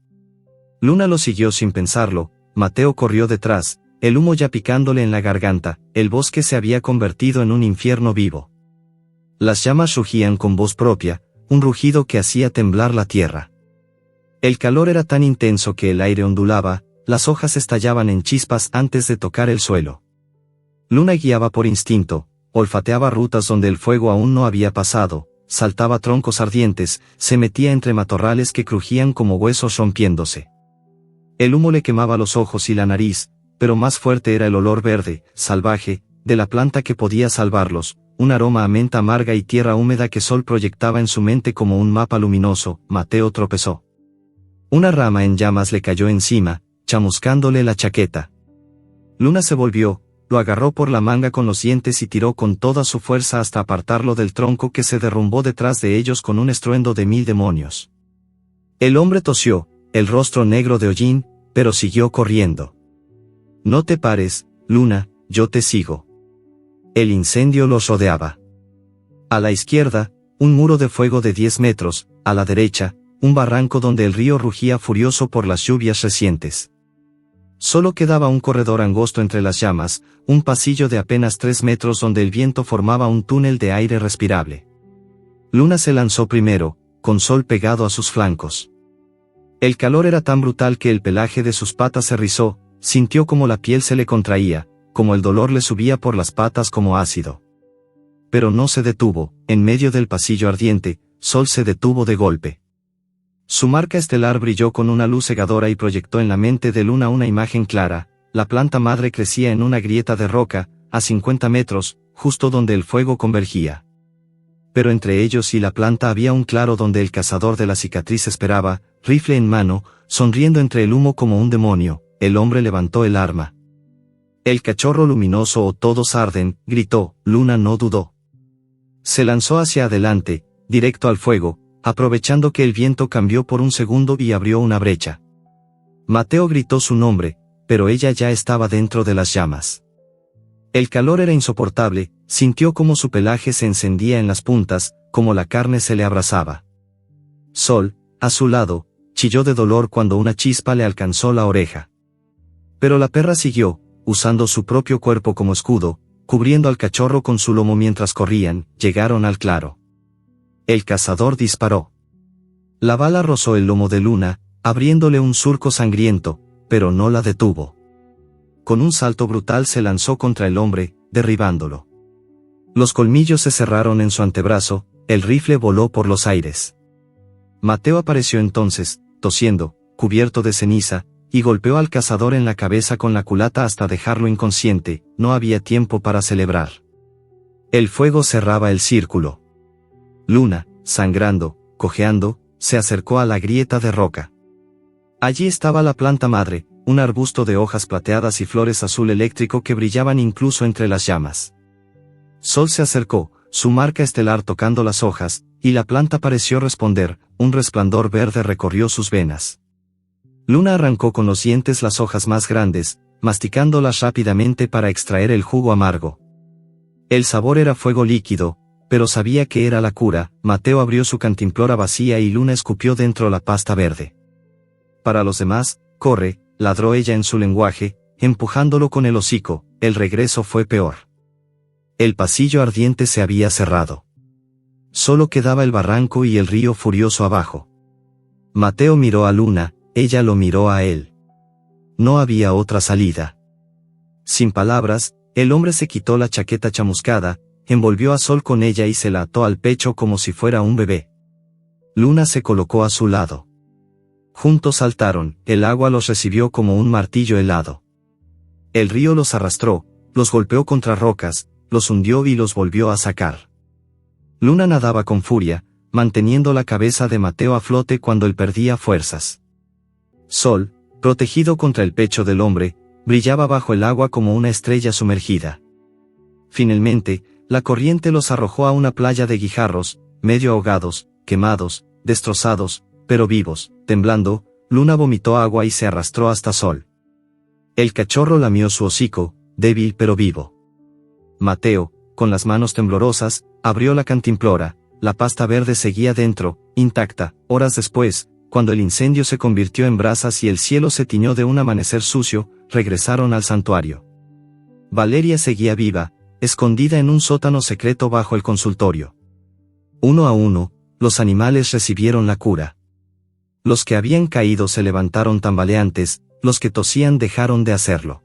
[SPEAKER 1] Luna lo siguió sin pensarlo, Mateo corrió detrás, el humo ya picándole en la garganta, el bosque se había convertido en un infierno vivo. Las llamas rugían con voz propia, un rugido que hacía temblar la tierra. El calor era tan intenso que el aire ondulaba, las hojas estallaban en chispas antes de tocar el suelo. Luna guiaba por instinto, olfateaba rutas donde el fuego aún no había pasado, saltaba troncos ardientes, se metía entre matorrales que crujían como huesos rompiéndose. El humo le quemaba los ojos y la nariz, pero más fuerte era el olor verde, salvaje, de la planta que podía salvarlos, un aroma a menta amarga y tierra húmeda que Sol proyectaba en su mente como un mapa luminoso. Mateo tropezó. Una rama en llamas le cayó encima, chamuscándole la chaqueta. Luna se volvió, lo agarró por la manga con los dientes y tiró con toda su fuerza hasta apartarlo del tronco que se derrumbó detrás de ellos con un estruendo de 1000 demonios. El hombre tosió, el rostro negro de hollín, pero siguió corriendo. No te pares, Luna, yo te sigo. El incendio los rodeaba. A la izquierda, un muro de fuego de 10 metros, a la derecha, un barranco donde el río rugía furioso por las lluvias recientes. Solo quedaba un corredor angosto entre las llamas, un pasillo de apenas 3 metros donde el viento formaba un túnel de aire respirable. Luna se lanzó primero, con Sol pegado a sus flancos. El calor era tan brutal que el pelaje de sus patas se rizó, sintió como la piel se le contraía, como el dolor le subía por las patas como ácido. Pero no se detuvo, en medio del pasillo ardiente, Sol se detuvo de golpe. Su marca estelar brilló con una luz cegadora y proyectó en la mente de Luna una imagen clara. La planta madre crecía en una grieta de roca, a 50 metros, justo donde el fuego convergía. Pero entre ellos y la planta había un claro donde el cazador de la cicatriz esperaba, rifle en mano, sonriendo entre el humo como un demonio. El hombre levantó el arma. El cachorro luminoso o todos arden, gritó. Luna no dudó. Se lanzó hacia adelante, directo al fuego, aprovechando que el viento cambió por un segundo y abrió una brecha. Mateo gritó su nombre, pero ella ya estaba dentro de las llamas. El calor era insoportable, sintió como su pelaje se encendía en las puntas, como la carne se le abrasaba. Sol, a su lado, chilló de dolor cuando una chispa le alcanzó la oreja. Pero la perra siguió, usando su propio cuerpo como escudo, cubriendo al cachorro con su lomo mientras corrían. Llegaron al claro. El cazador disparó. La bala rozó el lomo de Luna, abriéndole un surco sangriento, pero no la detuvo. Con un salto brutal se lanzó contra el hombre, derribándolo. Los colmillos se cerraron en su antebrazo, el rifle voló por los aires. Mateo apareció entonces, tosiendo, cubierto de ceniza, y golpeó al cazador en la cabeza con la culata hasta dejarlo inconsciente. No había tiempo para celebrar. El fuego cerraba el círculo. Luna, sangrando, cojeando, se acercó a la grieta de roca. Allí estaba la planta madre, un arbusto de hojas plateadas y flores azul eléctrico que brillaban incluso entre las llamas. Sol se acercó, su marca estelar tocando las hojas, y la planta pareció responder. Un resplandor verde recorrió sus venas. Luna arrancó con los dientes las hojas más grandes, masticándolas rápidamente para extraer el jugo amargo. El sabor era fuego líquido, pero sabía que era la cura. Mateo abrió su cantimplora vacía y Luna escupió dentro la pasta verde. Para los demás, corre, ladró ella en su lenguaje, empujándolo con el hocico. El regreso fue peor. El pasillo ardiente se había cerrado. Solo quedaba el barranco y el río furioso abajo. Mateo miró a Luna, ella lo miró a él. No había otra salida. Sin palabras, el hombre se quitó la chaqueta chamuscada, envolvió a Sol con ella y se la ató al pecho como si fuera un bebé. Luna se colocó a su lado. Juntos saltaron, el agua los recibió como un martillo helado. El río los arrastró, los golpeó contra rocas, los hundió y los volvió a sacar. Luna nadaba con furia, manteniendo la cabeza de Mateo a flote cuando él perdía fuerzas. Sol, protegido contra el pecho del hombre, brillaba bajo el agua como una estrella sumergida. Finalmente, la corriente los arrojó a una playa de guijarros, medio ahogados, quemados, destrozados, pero vivos. Temblando, Luna vomitó agua y se arrastró hasta Sol. El cachorro lamió su hocico, débil pero vivo. Mateo, con las manos temblorosas, abrió la cantimplora. La pasta verde seguía dentro, intacta. Horas después, cuando el incendio se convirtió en brasas y el cielo se tiñó de un amanecer sucio, regresaron al santuario. Valeria seguía viva, escondida en un sótano secreto bajo el consultorio. Uno a uno, los animales recibieron la cura. Los que habían caído se levantaron tambaleantes, los que tosían dejaron de hacerlo.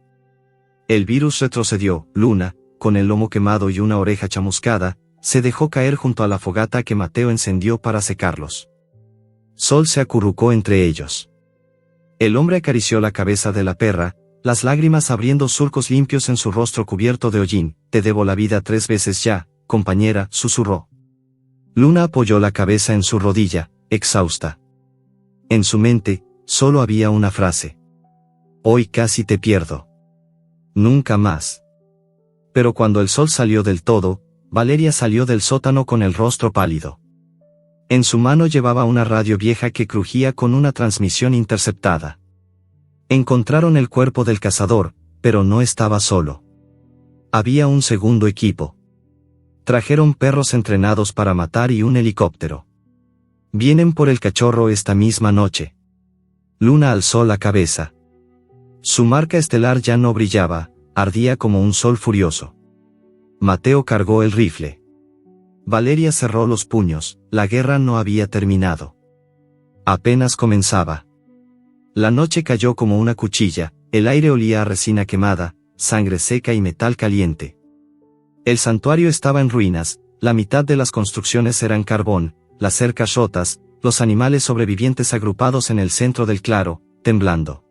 [SPEAKER 1] El virus retrocedió. Luna, con el lomo quemado y una oreja chamuscada, se dejó caer junto a la fogata que Mateo encendió para secarlos. Sol se acurrucó entre ellos. El hombre acarició la cabeza de la perra, las lágrimas abriendo surcos limpios en su rostro cubierto de hollín. Te debo la vida 3 veces ya, compañera, susurró. Luna apoyó la cabeza en su rodilla, exhausta. En su mente, solo había una frase. Hoy casi te pierdo. Nunca más. Pero cuando el sol salió del todo, Valeria salió del sótano con el rostro pálido. En su mano llevaba una radio vieja que crujía con una transmisión interceptada. Encontraron el cuerpo del cazador, pero no estaba solo. Había un segundo equipo. Trajeron perros entrenados para matar y un helicóptero. Vienen por el cachorro esta misma noche. Luna alzó la cabeza. Su marca estelar ya no brillaba, ardía como un sol furioso. Mateo cargó el rifle. Valeria cerró los puños. La guerra no había terminado. Apenas comenzaba. La noche cayó como una cuchilla, el aire olía a resina quemada, sangre seca y metal caliente. El santuario estaba en ruinas, la mitad de las construcciones eran carbón, las cercas rotas, los animales sobrevivientes agrupados en el centro del claro, temblando.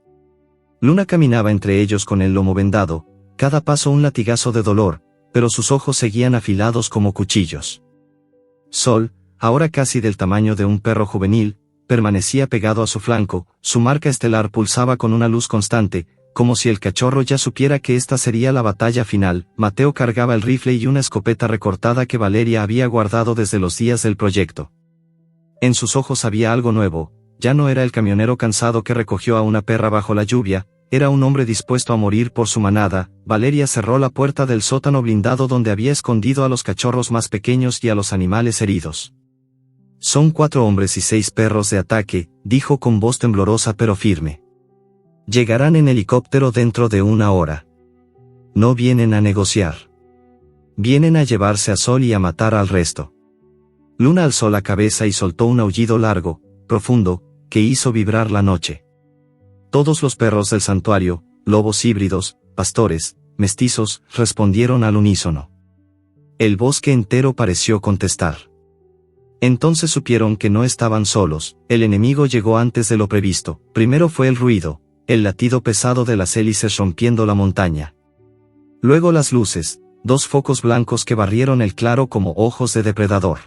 [SPEAKER 1] Luna caminaba entre ellos con el lomo vendado, cada paso un latigazo de dolor, pero sus ojos seguían afilados como cuchillos. Sol, ahora casi del tamaño de un perro juvenil, permanecía pegado a su flanco. Su marca estelar pulsaba con una luz constante, como si el cachorro ya supiera que esta sería la batalla final. Mateo cargaba el rifle y una escopeta recortada que Valeria había guardado desde los días del proyecto. En sus ojos había algo nuevo. Ya no era el camionero cansado que recogió a una perra bajo la lluvia, era un hombre dispuesto a morir por su manada. Valeria cerró la puerta del sótano blindado donde había escondido a los cachorros más pequeños y a los animales heridos. Son 4 hombres y 6 perros de ataque, dijo con voz temblorosa pero firme. Llegarán en helicóptero dentro de 1 hora. No vienen a negociar. Vienen a llevarse a Sol y a matar al resto. Luna alzó la cabeza y soltó un aullido largo, profundo, que hizo vibrar la noche. Todos los perros del santuario, lobos híbridos, pastores, mestizos, respondieron al unísono. El bosque entero pareció contestar. Entonces supieron que no estaban solos. El enemigo llegó antes de lo previsto. Primero fue el ruido, el latido pesado de las hélices rompiendo la montaña. Luego las luces, 2 focos blancos que barrieron el claro como ojos de depredador.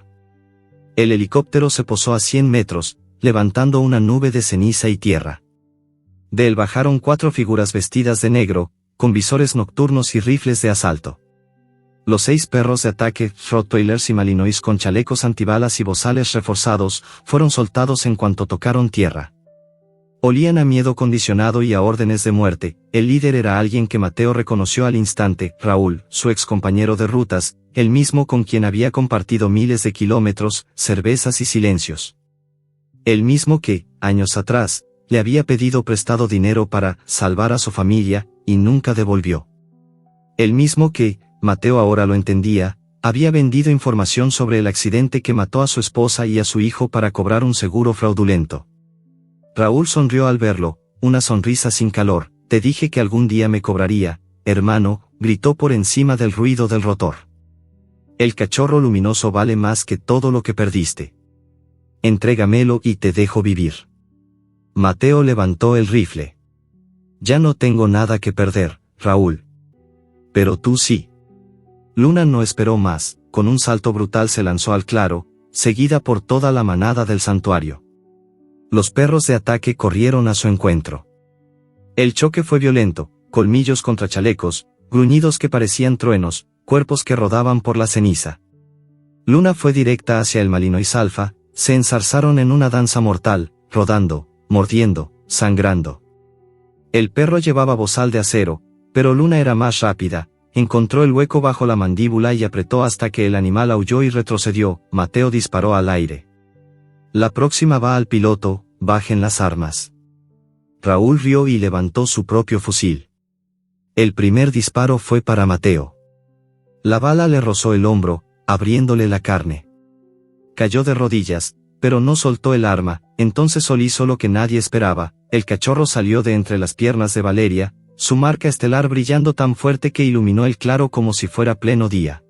[SPEAKER 1] El helicóptero se posó a 100 metros, levantando una nube de ceniza y tierra. De él bajaron 4 figuras vestidas de negro, con visores nocturnos y rifles de asalto. Los 6 perros de ataque, Rottweilers y Malinois con chalecos antibalas y bozales reforzados, fueron soltados en cuanto tocaron tierra. Olían a miedo condicionado y a órdenes de muerte. El líder era alguien que Mateo reconoció al instante, Raúl, su ex compañero de rutas, el mismo con quien había compartido miles de kilómetros, cervezas y silencios. El mismo que, años atrás, le había pedido prestado dinero para salvar a su familia, y nunca devolvió. El mismo que, Mateo ahora lo entendía, había vendido información sobre el accidente que mató a su esposa y a su hijo para cobrar un seguro fraudulento. Raúl sonrió al verlo, una sonrisa sin calor. Te dije que algún día me cobraría, hermano, gritó por encima del ruido del rotor. El cachorro luminoso vale más que todo lo que perdiste. Entrégamelo y te dejo vivir. Mateo levantó el rifle. Ya no tengo nada que perder, Raúl. Pero tú sí. Luna no esperó más, con un salto brutal se lanzó al claro, seguida por toda la manada del santuario. Los perros de ataque corrieron a su encuentro. El choque fue violento, colmillos contra chalecos, gruñidos que parecían truenos, cuerpos que rodaban por la ceniza. Luna fue directa hacia el Malinois alfa, se enzarzaron en una danza mortal, rodando, mordiendo, sangrando. El perro llevaba bozal de acero, pero Luna era más rápida, encontró el hueco bajo la mandíbula y apretó hasta que el animal aulló y retrocedió. Mateo disparó al aire. La próxima va al piloto, bajen las armas. Raúl rió y levantó su propio fusil. El primer disparo fue para Mateo. La bala le rozó el hombro, abriéndole la carne. Cayó de rodillas, pero no soltó el arma. Entonces Sol hizo lo que nadie esperaba, el cachorro salió de entre las piernas de Valeria, su marca estelar brillando tan fuerte que iluminó el claro como si fuera pleno día.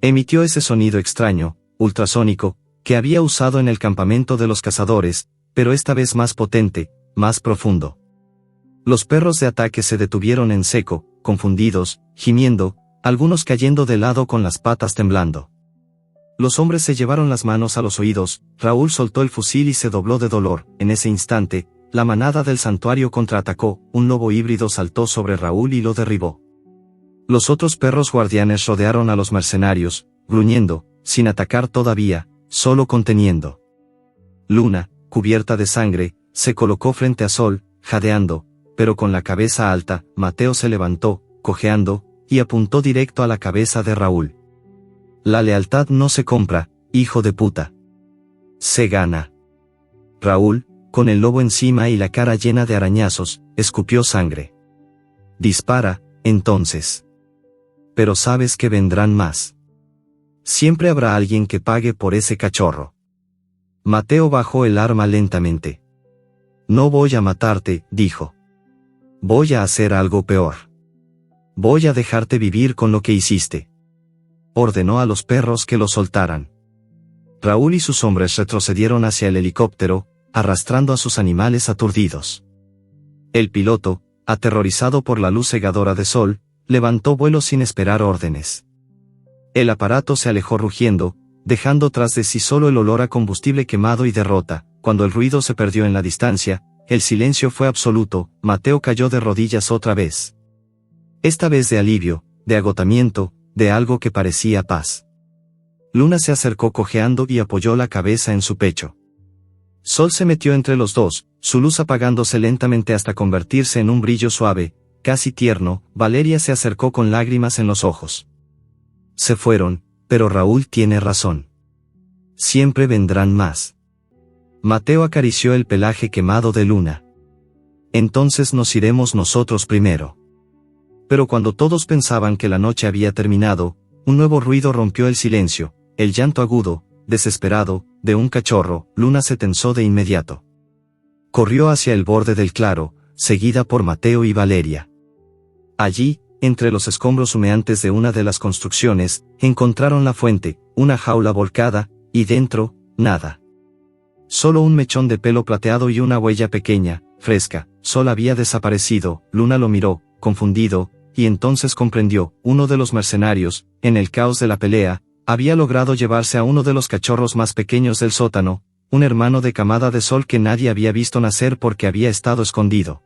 [SPEAKER 1] Emitió ese sonido extraño, ultrasónico, que había usado en el campamento de los cazadores, pero esta vez más potente, más profundo. Los perros de ataque se detuvieron en seco, confundidos, gimiendo, algunos cayendo de lado con las patas temblando. Los hombres se llevaron las manos a los oídos. Raúl soltó el fusil y se dobló de dolor. En ese instante, la manada del santuario contraatacó, un lobo híbrido saltó sobre Raúl y lo derribó. Los otros perros guardianes rodearon a los mercenarios, gruñendo, sin atacar todavía, solo conteniendo. Luna, cubierta de sangre, se colocó frente a Sol, jadeando, pero con la cabeza alta. Mateo se levantó, cojeando, y apuntó directo a la cabeza de Raúl. La lealtad no se compra, hijo de puta. Se gana. Raúl, con el lobo encima y la cara llena de arañazos, escupió sangre. Dispara, entonces. Pero sabes que vendrán más. Siempre habrá alguien que pague por ese cachorro. Mateo bajó el arma lentamente. No voy a matarte, dijo. Voy a hacer algo peor. Voy a dejarte vivir con lo que hiciste. Ordenó a los perros que lo soltaran. Raúl y sus hombres retrocedieron hacia el helicóptero, arrastrando a sus animales aturdidos. El piloto, aterrorizado por la luz cegadora de Sol, levantó vuelo sin esperar órdenes. El aparato se alejó rugiendo, dejando tras de sí solo el olor a combustible quemado y derrota. Cuando el ruido se perdió en la distancia, el silencio fue absoluto. Mateo cayó de rodillas otra vez. Esta vez de alivio, de agotamiento, de algo que parecía paz. Luna se acercó cojeando y apoyó la cabeza en su pecho. Sol se metió entre los dos, su luz apagándose lentamente hasta convertirse en un brillo suave, casi tierno. Valeria se acercó con lágrimas en los ojos. Se fueron, pero Raúl tiene razón. Siempre vendrán más. Mateo acarició el pelaje quemado de Luna. Entonces nos iremos nosotros primero. Pero cuando todos pensaban que la noche había terminado, un nuevo ruido rompió el silencio, el llanto agudo, desesperado, de un cachorro. Luna se tensó de inmediato. Corrió hacia el borde del claro, seguida por Mateo y Valeria. Allí, entre los escombros humeantes de una de las construcciones, encontraron la fuente, una jaula volcada, y dentro, nada. Solo un mechón de pelo plateado y una huella pequeña, fresca. Sol había desaparecido. Luna lo miró, confundido, y entonces comprendió. Uno de los mercenarios, en el caos de la pelea, había logrado llevarse a uno de los cachorros más pequeños del sótano, un hermano de camada de Sol que nadie había visto nacer porque había estado escondido.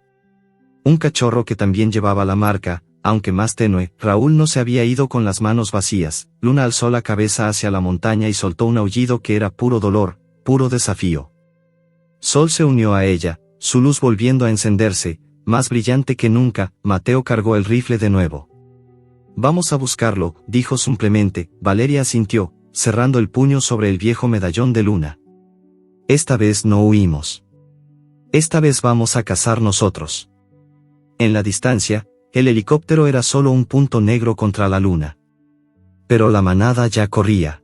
[SPEAKER 1] Un cachorro que también llevaba la marca, aunque más tenue. Raúl no se había ido con las manos vacías. Luna alzó la cabeza hacia la montaña y soltó un aullido que era puro dolor, puro desafío. Sol se unió a ella, su luz volviendo a encenderse, más brillante que nunca. Mateo cargó el rifle de nuevo. Vamos a buscarlo, dijo simplemente. Valeria asintió, cerrando el puño sobre el viejo medallón de Luna. Esta vez no huimos. Esta vez vamos a cazar nosotros. En la distancia, el helicóptero era solo un punto negro contra la luna. Pero la manada ya corría.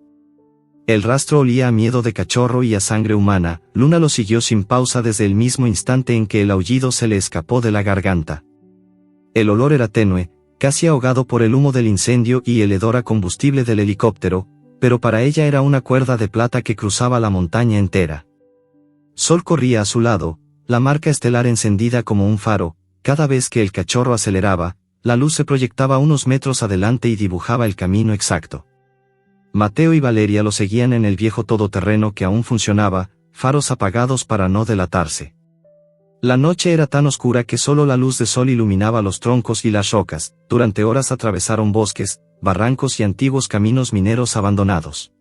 [SPEAKER 1] El rastro olía a miedo de cachorro y a sangre humana. Luna lo siguió sin pausa desde el mismo instante en que el aullido se le escapó de la garganta. El olor era tenue, casi ahogado por el humo del incendio y el hedor a combustible del helicóptero, pero para ella era una cuerda de plata que cruzaba la montaña entera. Sol corría a su lado, la marca estelar encendida como un faro. Cada vez que el cachorro aceleraba, la luz se proyectaba unos metros adelante y dibujaba el camino exacto. Mateo y Valeria lo seguían en el viejo todoterreno que aún funcionaba, faros apagados para no delatarse. La noche era tan oscura que solo la luz de sol iluminaba los troncos y las rocas. Durante horas atravesaron bosques, barrancos y antiguos caminos mineros abandonados.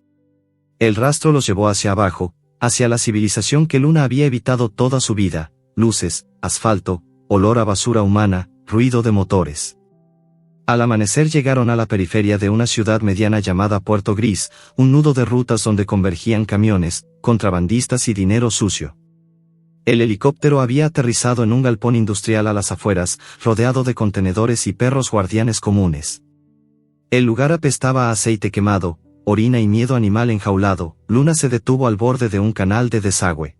[SPEAKER 1] El rastro los llevó hacia abajo, hacia la civilización que Luna había evitado toda su vida: luces, asfalto, olor a basura humana, ruido de motores. Al amanecer llegaron a la periferia de una ciudad mediana llamada Puerto Gris, un nudo de rutas donde convergían camiones, contrabandistas y dinero sucio. El helicóptero había aterrizado en un galpón industrial a las afueras, rodeado de contenedores y perros guardianes comunes. El lugar apestaba a aceite quemado, orina y miedo animal enjaulado. Luna se detuvo al borde de un canal de desagüe.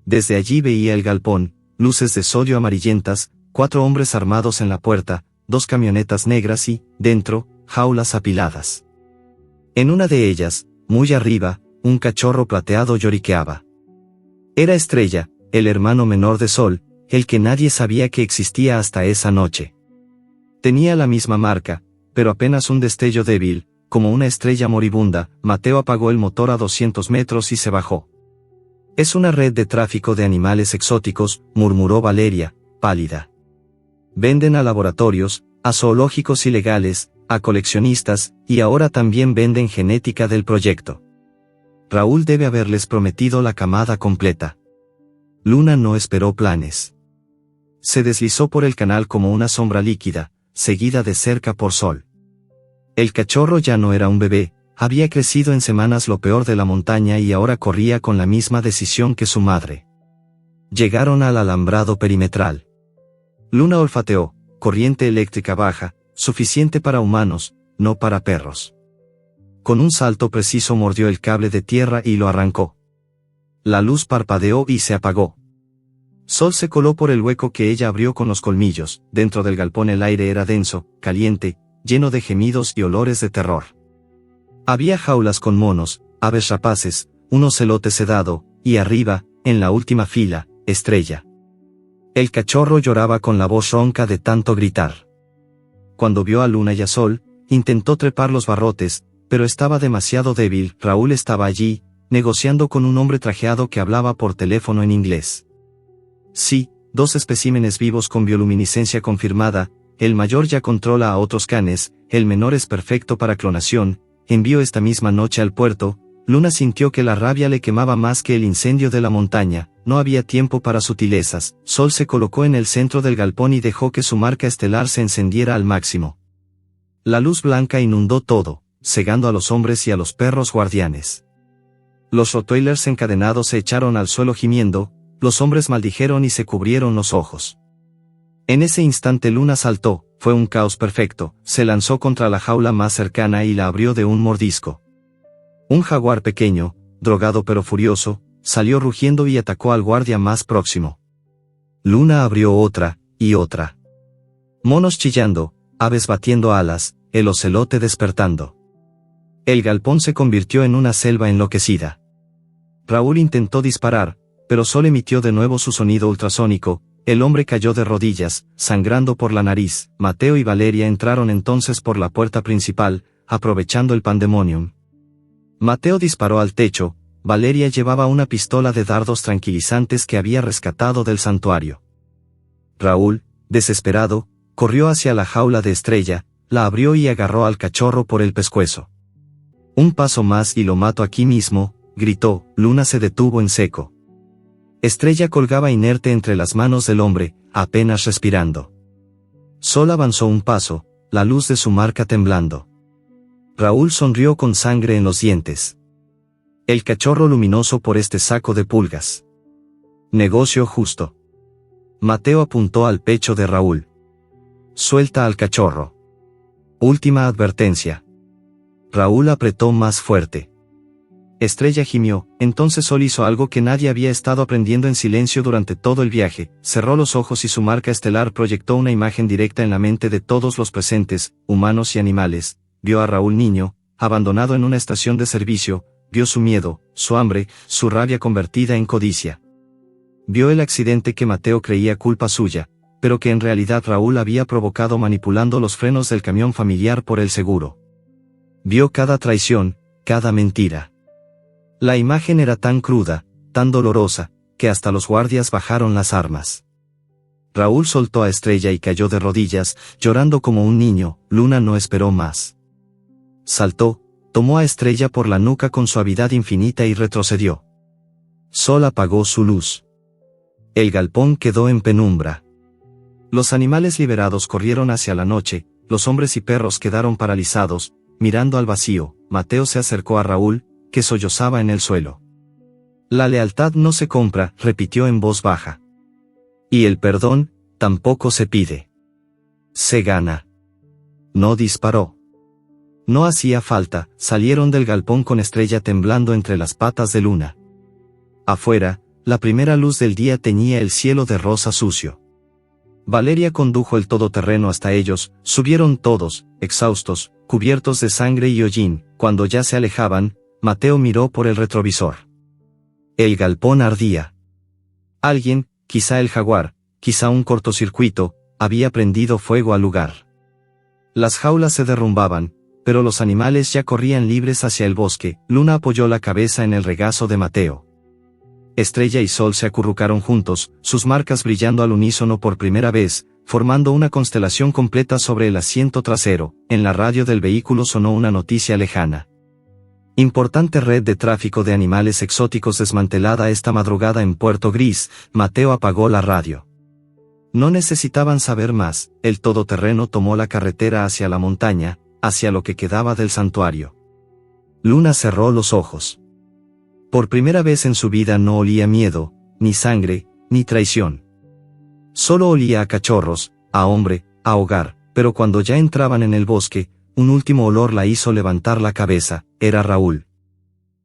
[SPEAKER 1] Desde allí veía el galpón, luces de sodio amarillentas, 4 hombres armados en la puerta, 2 camionetas negras y, dentro, jaulas apiladas. En una de ellas, muy arriba, un cachorro plateado lloriqueaba. Era Estrella, el hermano menor de Sol, el que nadie sabía que existía hasta esa noche. Tenía la misma marca, pero apenas un destello débil, como una estrella moribunda. Mateo apagó el motor a 200 metros y se bajó. Es una red de tráfico de animales exóticos, murmuró Valeria, pálida. Venden a laboratorios, a zoológicos ilegales, a coleccionistas, y ahora también venden genética del proyecto. Raúl debe haberles prometido la camada completa. Luna no esperó planes. Se deslizó por el canal como una sombra líquida, seguida de cerca por Sol. El cachorro ya no era un bebé, había crecido en semanas lo peor de la montaña y ahora corría con la misma decisión que su madre. Llegaron al alambrado perimetral. Luna olfateó: corriente eléctrica baja, suficiente para humanos, no para perros. Con un salto preciso mordió el cable de tierra y lo arrancó. La luz parpadeó y se apagó. Sol se coló por el hueco que ella abrió con los colmillos. Dentro del galpón el aire era denso, caliente, lleno de gemidos y olores de terror. Había jaulas con monos, aves rapaces, un ocelote sedado, y arriba, en la última fila, Estrella. El cachorro lloraba con la voz ronca de tanto gritar. Cuando vio a Luna y a Sol, intentó trepar los barrotes, pero estaba demasiado débil. Raúl estaba allí, negociando con un hombre trajeado que hablaba por teléfono en inglés. Sí, 2 especímenes vivos con bioluminiscencia confirmada. El mayor ya controla a otros canes, el menor es perfecto para clonación. Envió esta misma noche al puerto. Luna sintió que la rabia le quemaba más que el incendio de la montaña. No había tiempo para sutilezas. Sol se colocó en el centro del galpón y dejó que su marca estelar se encendiera al máximo. La luz blanca inundó todo, cegando a los hombres y a los perros guardianes. Los rottweilers encadenados se echaron al suelo gimiendo, los hombres maldijeron y se cubrieron los ojos. En ese instante Luna saltó, fue un caos perfecto, se lanzó contra la jaula más cercana y la abrió de un mordisco. Un jaguar pequeño, drogado pero furioso, salió rugiendo y atacó al guardia más próximo. Luna abrió otra, y otra. Monos chillando, aves batiendo alas, el ocelote despertando. El galpón se convirtió en una selva enloquecida. Raúl intentó disparar, pero Sol emitió de nuevo su sonido ultrasónico. El hombre cayó de rodillas, sangrando por la nariz. Mateo y Valeria entraron entonces por la puerta principal, aprovechando el pandemonium. Mateo disparó al techo. Valeria llevaba una pistola de dardos tranquilizantes que había rescatado del santuario. Raúl, desesperado, corrió hacia la jaula de Estrella, la abrió y agarró al cachorro por el pescuezo. Un paso más y lo mato aquí mismo, gritó. Luna se detuvo en seco. Estrella colgaba inerte entre las manos del hombre, apenas respirando. Sol avanzó un paso, la luz de su marca temblando. Raúl sonrió con sangre en los dientes. El cachorro luminoso por este saco de pulgas. Negocio justo. Mateo apuntó al pecho de Raúl. Suelta al cachorro. Última advertencia. Raúl apretó más fuerte. Estrella gimió. Entonces Sol hizo algo que nadie había estado aprendiendo en silencio durante todo el viaje. Cerró los ojos y su marca estelar proyectó una imagen directa en la mente de todos los presentes, humanos y animales. Vio a Raúl niño, abandonado en una estación de servicio. Vio su miedo, su hambre, su rabia convertida en codicia. Vio el accidente que Mateo creía culpa suya, pero que en realidad Raúl había provocado manipulando los frenos del camión familiar por el seguro. Vio cada traición, cada mentira. La imagen era tan cruda, tan dolorosa, que hasta los guardias bajaron las armas. Raúl soltó a Estrella y cayó de rodillas, llorando como un niño. Luna no esperó más. Saltó, tomó a Estrella por la nuca con suavidad infinita y retrocedió. Sol apagó su luz. El galpón quedó en penumbra. Los animales liberados corrieron hacia la noche, los hombres y perros quedaron paralizados, mirando al vacío. Mateo se acercó a Raúl, que sollozaba en el suelo. La lealtad no se compra, repitió en voz baja. Y el perdón, tampoco se pide. Se gana. No disparó. No hacía falta, salieron del galpón con Estrella temblando entre las patas de Luna. Afuera, la primera luz del día teñía el cielo de rosa sucio. Valeria condujo el todoterreno hasta ellos, subieron todos, exhaustos, cubiertos de sangre y hollín. Cuando ya se alejaban, Mateo miró por el retrovisor. El galpón ardía. Alguien, quizá el jaguar, quizá un cortocircuito, había prendido fuego al lugar. Las jaulas se derrumbaban, pero los animales ya corrían libres hacia el bosque. Luna apoyó la cabeza en el regazo de Mateo. Estrella y Sol se acurrucaron juntos, sus marcas brillando al unísono por primera vez, formando una constelación completa sobre el asiento trasero. En la radio del vehículo sonó una noticia lejana. Importante red de tráfico de animales exóticos desmantelada esta madrugada en Puerto Gris. Mateo apagó la radio. No necesitaban saber más. El todoterreno tomó la carretera hacia la montaña, hacia lo que quedaba del santuario. Luna cerró los ojos. Por primera vez en su vida no olía miedo, ni sangre, ni traición. Solo olía a cachorros, a hombre, a hogar, pero cuando ya entraban en el bosque, un último olor la hizo levantar la cabeza. Era Raúl.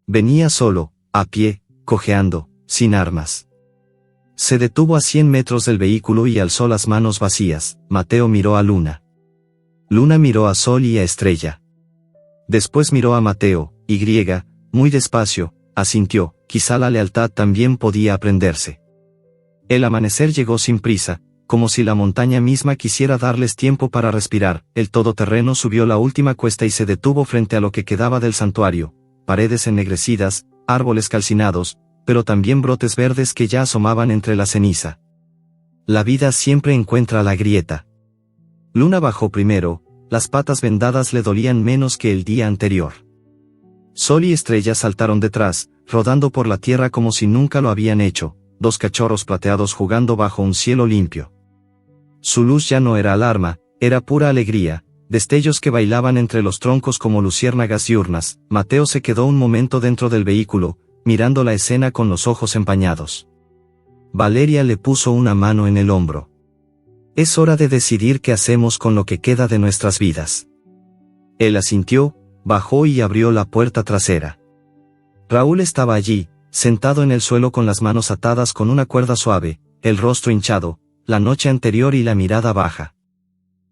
[SPEAKER 1] Venía solo, a pie, cojeando, sin armas. Se detuvo a 100 metros del vehículo y alzó las manos vacías. Mateo miró a Luna. Luna miró a Sol y a Estrella. Después miró a Mateo, muy despacio, asintió. Quizá la lealtad también podía aprenderse. El amanecer llegó sin prisa, como si la montaña misma quisiera darles tiempo para respirar. El todoterreno subió la última cuesta y se detuvo frente a lo que quedaba del santuario. Paredes ennegrecidas, árboles calcinados, pero también brotes verdes que ya asomaban entre la ceniza. La vida siempre encuentra la grieta. Luna bajó primero, las patas vendadas le dolían menos que el día anterior. Sol y Estrella saltaron detrás, rodando por la tierra como si nunca lo habían hecho, dos cachorros plateados jugando bajo un cielo limpio. Su luz ya no era alarma, era pura alegría, destellos que bailaban entre los troncos como luciérnagas diurnas. Mateo se quedó un momento dentro del vehículo, mirando la escena con los ojos empañados. Valeria le puso una mano en el hombro. Es hora de decidir qué hacemos con lo que queda de nuestras vidas. Él asintió, bajó y abrió la puerta trasera. Raúl estaba allí, sentado en el suelo con las manos atadas con una cuerda suave, el rostro hinchado, la noche anterior y la mirada baja.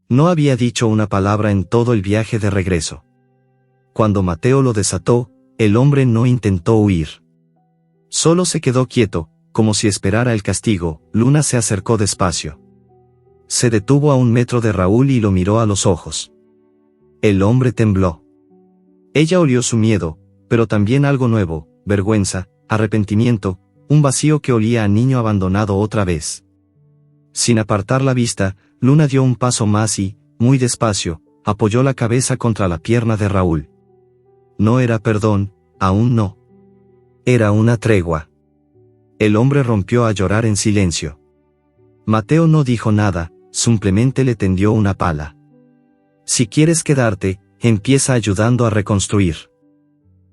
[SPEAKER 1] No había dicho una palabra en todo el viaje de regreso. Cuando Mateo lo desató, el hombre no intentó huir. Solo se quedó quieto, como si esperara el castigo. Luna se acercó despacio. Se detuvo a 1 metro de Raúl y lo miró a los ojos. El hombre tembló. Ella olió su miedo, pero también algo nuevo, vergüenza, arrepentimiento, un vacío que olía a niño abandonado otra vez. Sin apartar la vista, Luna dio un paso más y, muy despacio, apoyó la cabeza contra la pierna de Raúl. No era perdón, aún no. Era una tregua. El hombre rompió a llorar en silencio. Mateo no dijo nada, simplemente le tendió una pala. Si quieres quedarte, empieza ayudando a reconstruir.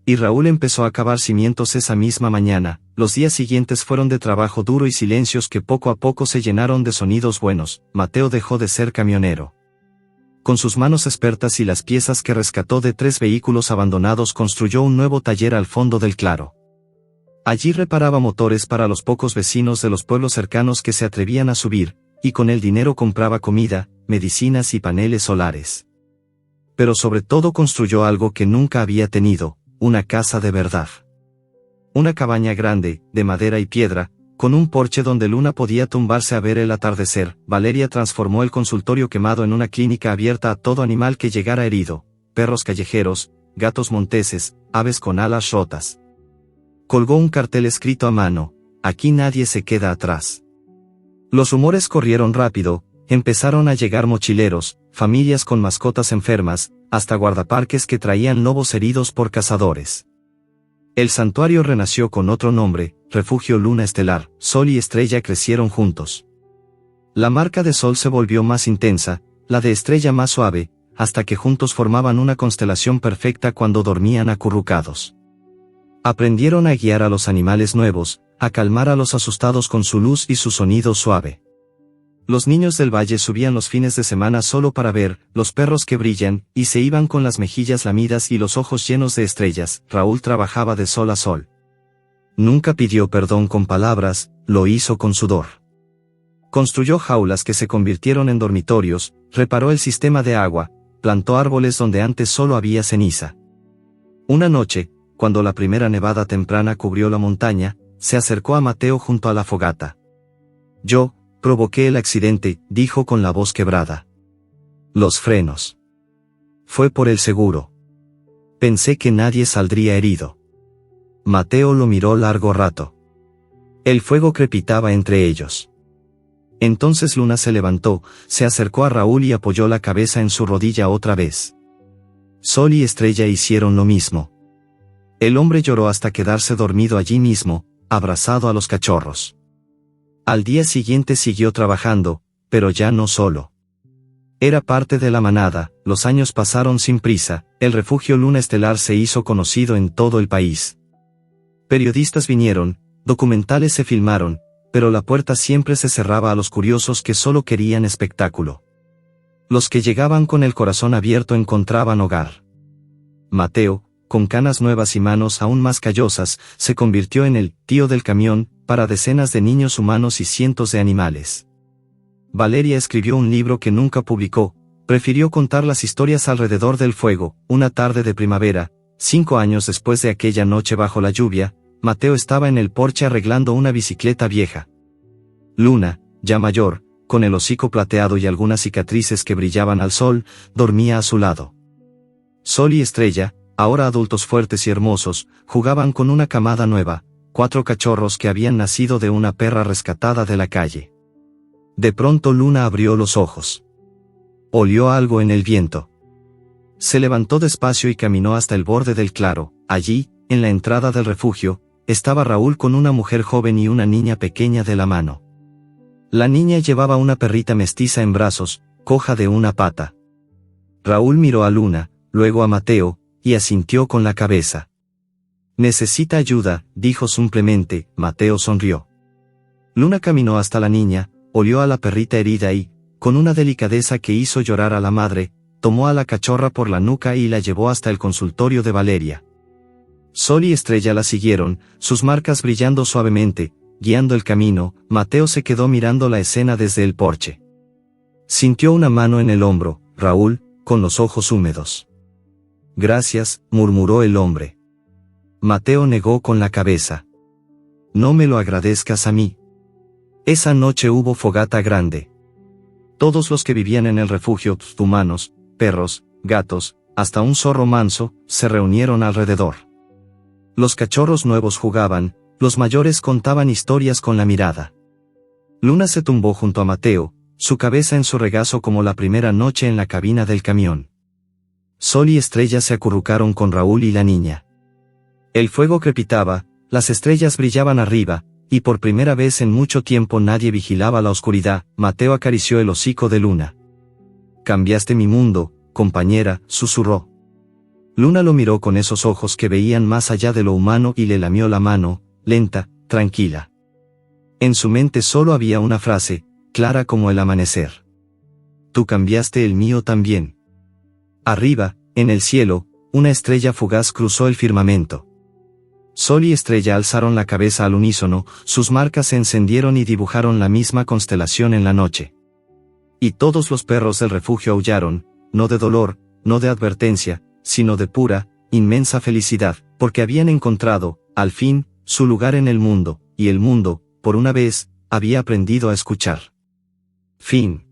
[SPEAKER 1] Y Raúl empezó a cavar cimientos esa misma mañana. Los días siguientes fueron de trabajo duro y silencios que poco a poco se llenaron de sonidos buenos. Mateo dejó de ser camionero. Con sus manos expertas y las piezas que rescató de 3 vehículos abandonados construyó un nuevo taller al fondo del claro. Allí reparaba motores para los pocos vecinos de los pueblos cercanos que se atrevían a subir, y con el dinero compraba comida, medicinas y paneles solares. Pero sobre todo construyó algo que nunca había tenido, una casa de verdad. Una cabaña grande, de madera y piedra, con un porche donde Luna podía tumbarse a ver el atardecer. Valeria transformó el consultorio quemado en una clínica abierta a todo animal que llegara herido, perros callejeros, gatos monteses, aves con alas rotas. colgó un cartel escrito a mano: aquí nadie se queda atrás. Los rumores corrieron rápido, empezaron a llegar mochileros, familias con mascotas enfermas, hasta guardaparques que traían lobos heridos por cazadores. El santuario renació con otro nombre, Refugio Luna Estelar. Sol y estrella crecieron juntos. La marca de Sol se volvió más intensa, la de estrella más suave, hasta que juntos formaban una constelación perfecta cuando dormían acurrucados. Aprendieron a guiar a los animales nuevos, a calmar a los asustados con su luz y su sonido suave. Los niños del valle subían los fines de semana solo para ver los perros que brillan, y se iban con las mejillas lamidas y los ojos llenos de estrellas. Raúl trabajaba de sol a sol. Nunca pidió perdón con palabras, lo hizo con sudor. Construyó jaulas que se convirtieron en dormitorios, reparó el sistema de agua, plantó árboles donde antes solo había ceniza. Una noche, cuando la primera nevada temprana cubrió la montaña, se acercó a Mateo junto a la fogata. Yo provoqué el accidente, dijo con la voz quebrada. Los frenos. Fue por el seguro. Pensé que nadie saldría herido. Mateo lo miró largo rato. El fuego crepitaba entre ellos. Entonces Luna se levantó, se acercó a Raúl y apoyó la cabeza en su rodilla otra vez. Sol y estrella hicieron lo mismo. El hombre lloró hasta quedarse dormido allí mismo, abrazado a los cachorros. Al día siguiente siguió trabajando, pero ya no solo. Era parte de la manada. Los años pasaron sin prisa, el refugio Luna Estelar se hizo conocido en todo el país. Periodistas vinieron, documentales se filmaron, pero la puerta siempre se cerraba a los curiosos que solo querían espectáculo. Los que llegaban con el corazón abierto encontraban hogar. Mateo, con canas nuevas y manos aún más callosas, se convirtió en el tío del camión, para decenas de niños humanos y cientos de animales. Valeria escribió un libro que nunca publicó, prefirió contar las historias alrededor del fuego. Una tarde de primavera, 5 años después de aquella noche bajo la lluvia, Mateo estaba en el porche arreglando una bicicleta vieja. Luna, ya mayor, con el hocico plateado y algunas cicatrices que brillaban al sol, dormía a su lado. Sol y estrella, ahora adultos fuertes y hermosos, jugaban con una camada nueva, 4 cachorros que habían nacido de una perra rescatada de la calle. De pronto Luna abrió los ojos. Olió algo en el viento. Se levantó despacio y caminó hasta el borde del claro. Allí, en la entrada del refugio, estaba Raúl con una mujer joven y una niña pequeña de la mano. La niña llevaba una perrita mestiza en brazos, coja de una pata. Raúl miró a Luna, luego a Mateo, y asintió con la cabeza. Necesita ayuda, dijo simplemente. Mateo sonrió. Luna caminó hasta la niña, olió a la perrita herida y, con una delicadeza que hizo llorar a la madre, tomó a la cachorra por la nuca y la llevó hasta el consultorio de Valeria. Sol y estrella la siguieron, sus marcas brillando suavemente, guiando el camino. Mateo se quedó mirando la escena desde el porche. Sintió una mano en el hombro. Raúl, con los ojos húmedos. Gracias, murmuró el hombre. Mateo negó con la cabeza. No me lo agradezcas a mí. Esa noche hubo fogata grande. Todos los que vivían en el refugio, humanos, perros, gatos, hasta un zorro manso, se reunieron alrededor. Los cachorros nuevos jugaban, los mayores contaban historias con la mirada. Luna se tumbó junto a Mateo, su cabeza en su regazo como la primera noche en la cabina del camión. Sol y estrella se acurrucaron con Raúl y la niña. El fuego crepitaba, las estrellas brillaban arriba, y por primera vez en mucho tiempo nadie vigilaba la oscuridad. Mateo acarició el hocico de Luna. Cambiaste mi mundo, compañera, susurró. Luna lo miró con esos ojos que veían más allá de lo humano y le lamió la mano, lenta, tranquila. En su mente solo había una frase, clara como el amanecer. Tú cambiaste el mío también. Arriba, en el cielo, una estrella fugaz cruzó el firmamento. Sol y estrella alzaron la cabeza al unísono, sus marcas se encendieron y dibujaron la misma constelación en la noche. Y todos los perros del refugio aullaron, no de dolor, no de advertencia, sino de pura, inmensa felicidad, porque habían encontrado, al fin, su lugar en el mundo, y el mundo, por una vez, había aprendido a escuchar. Fin.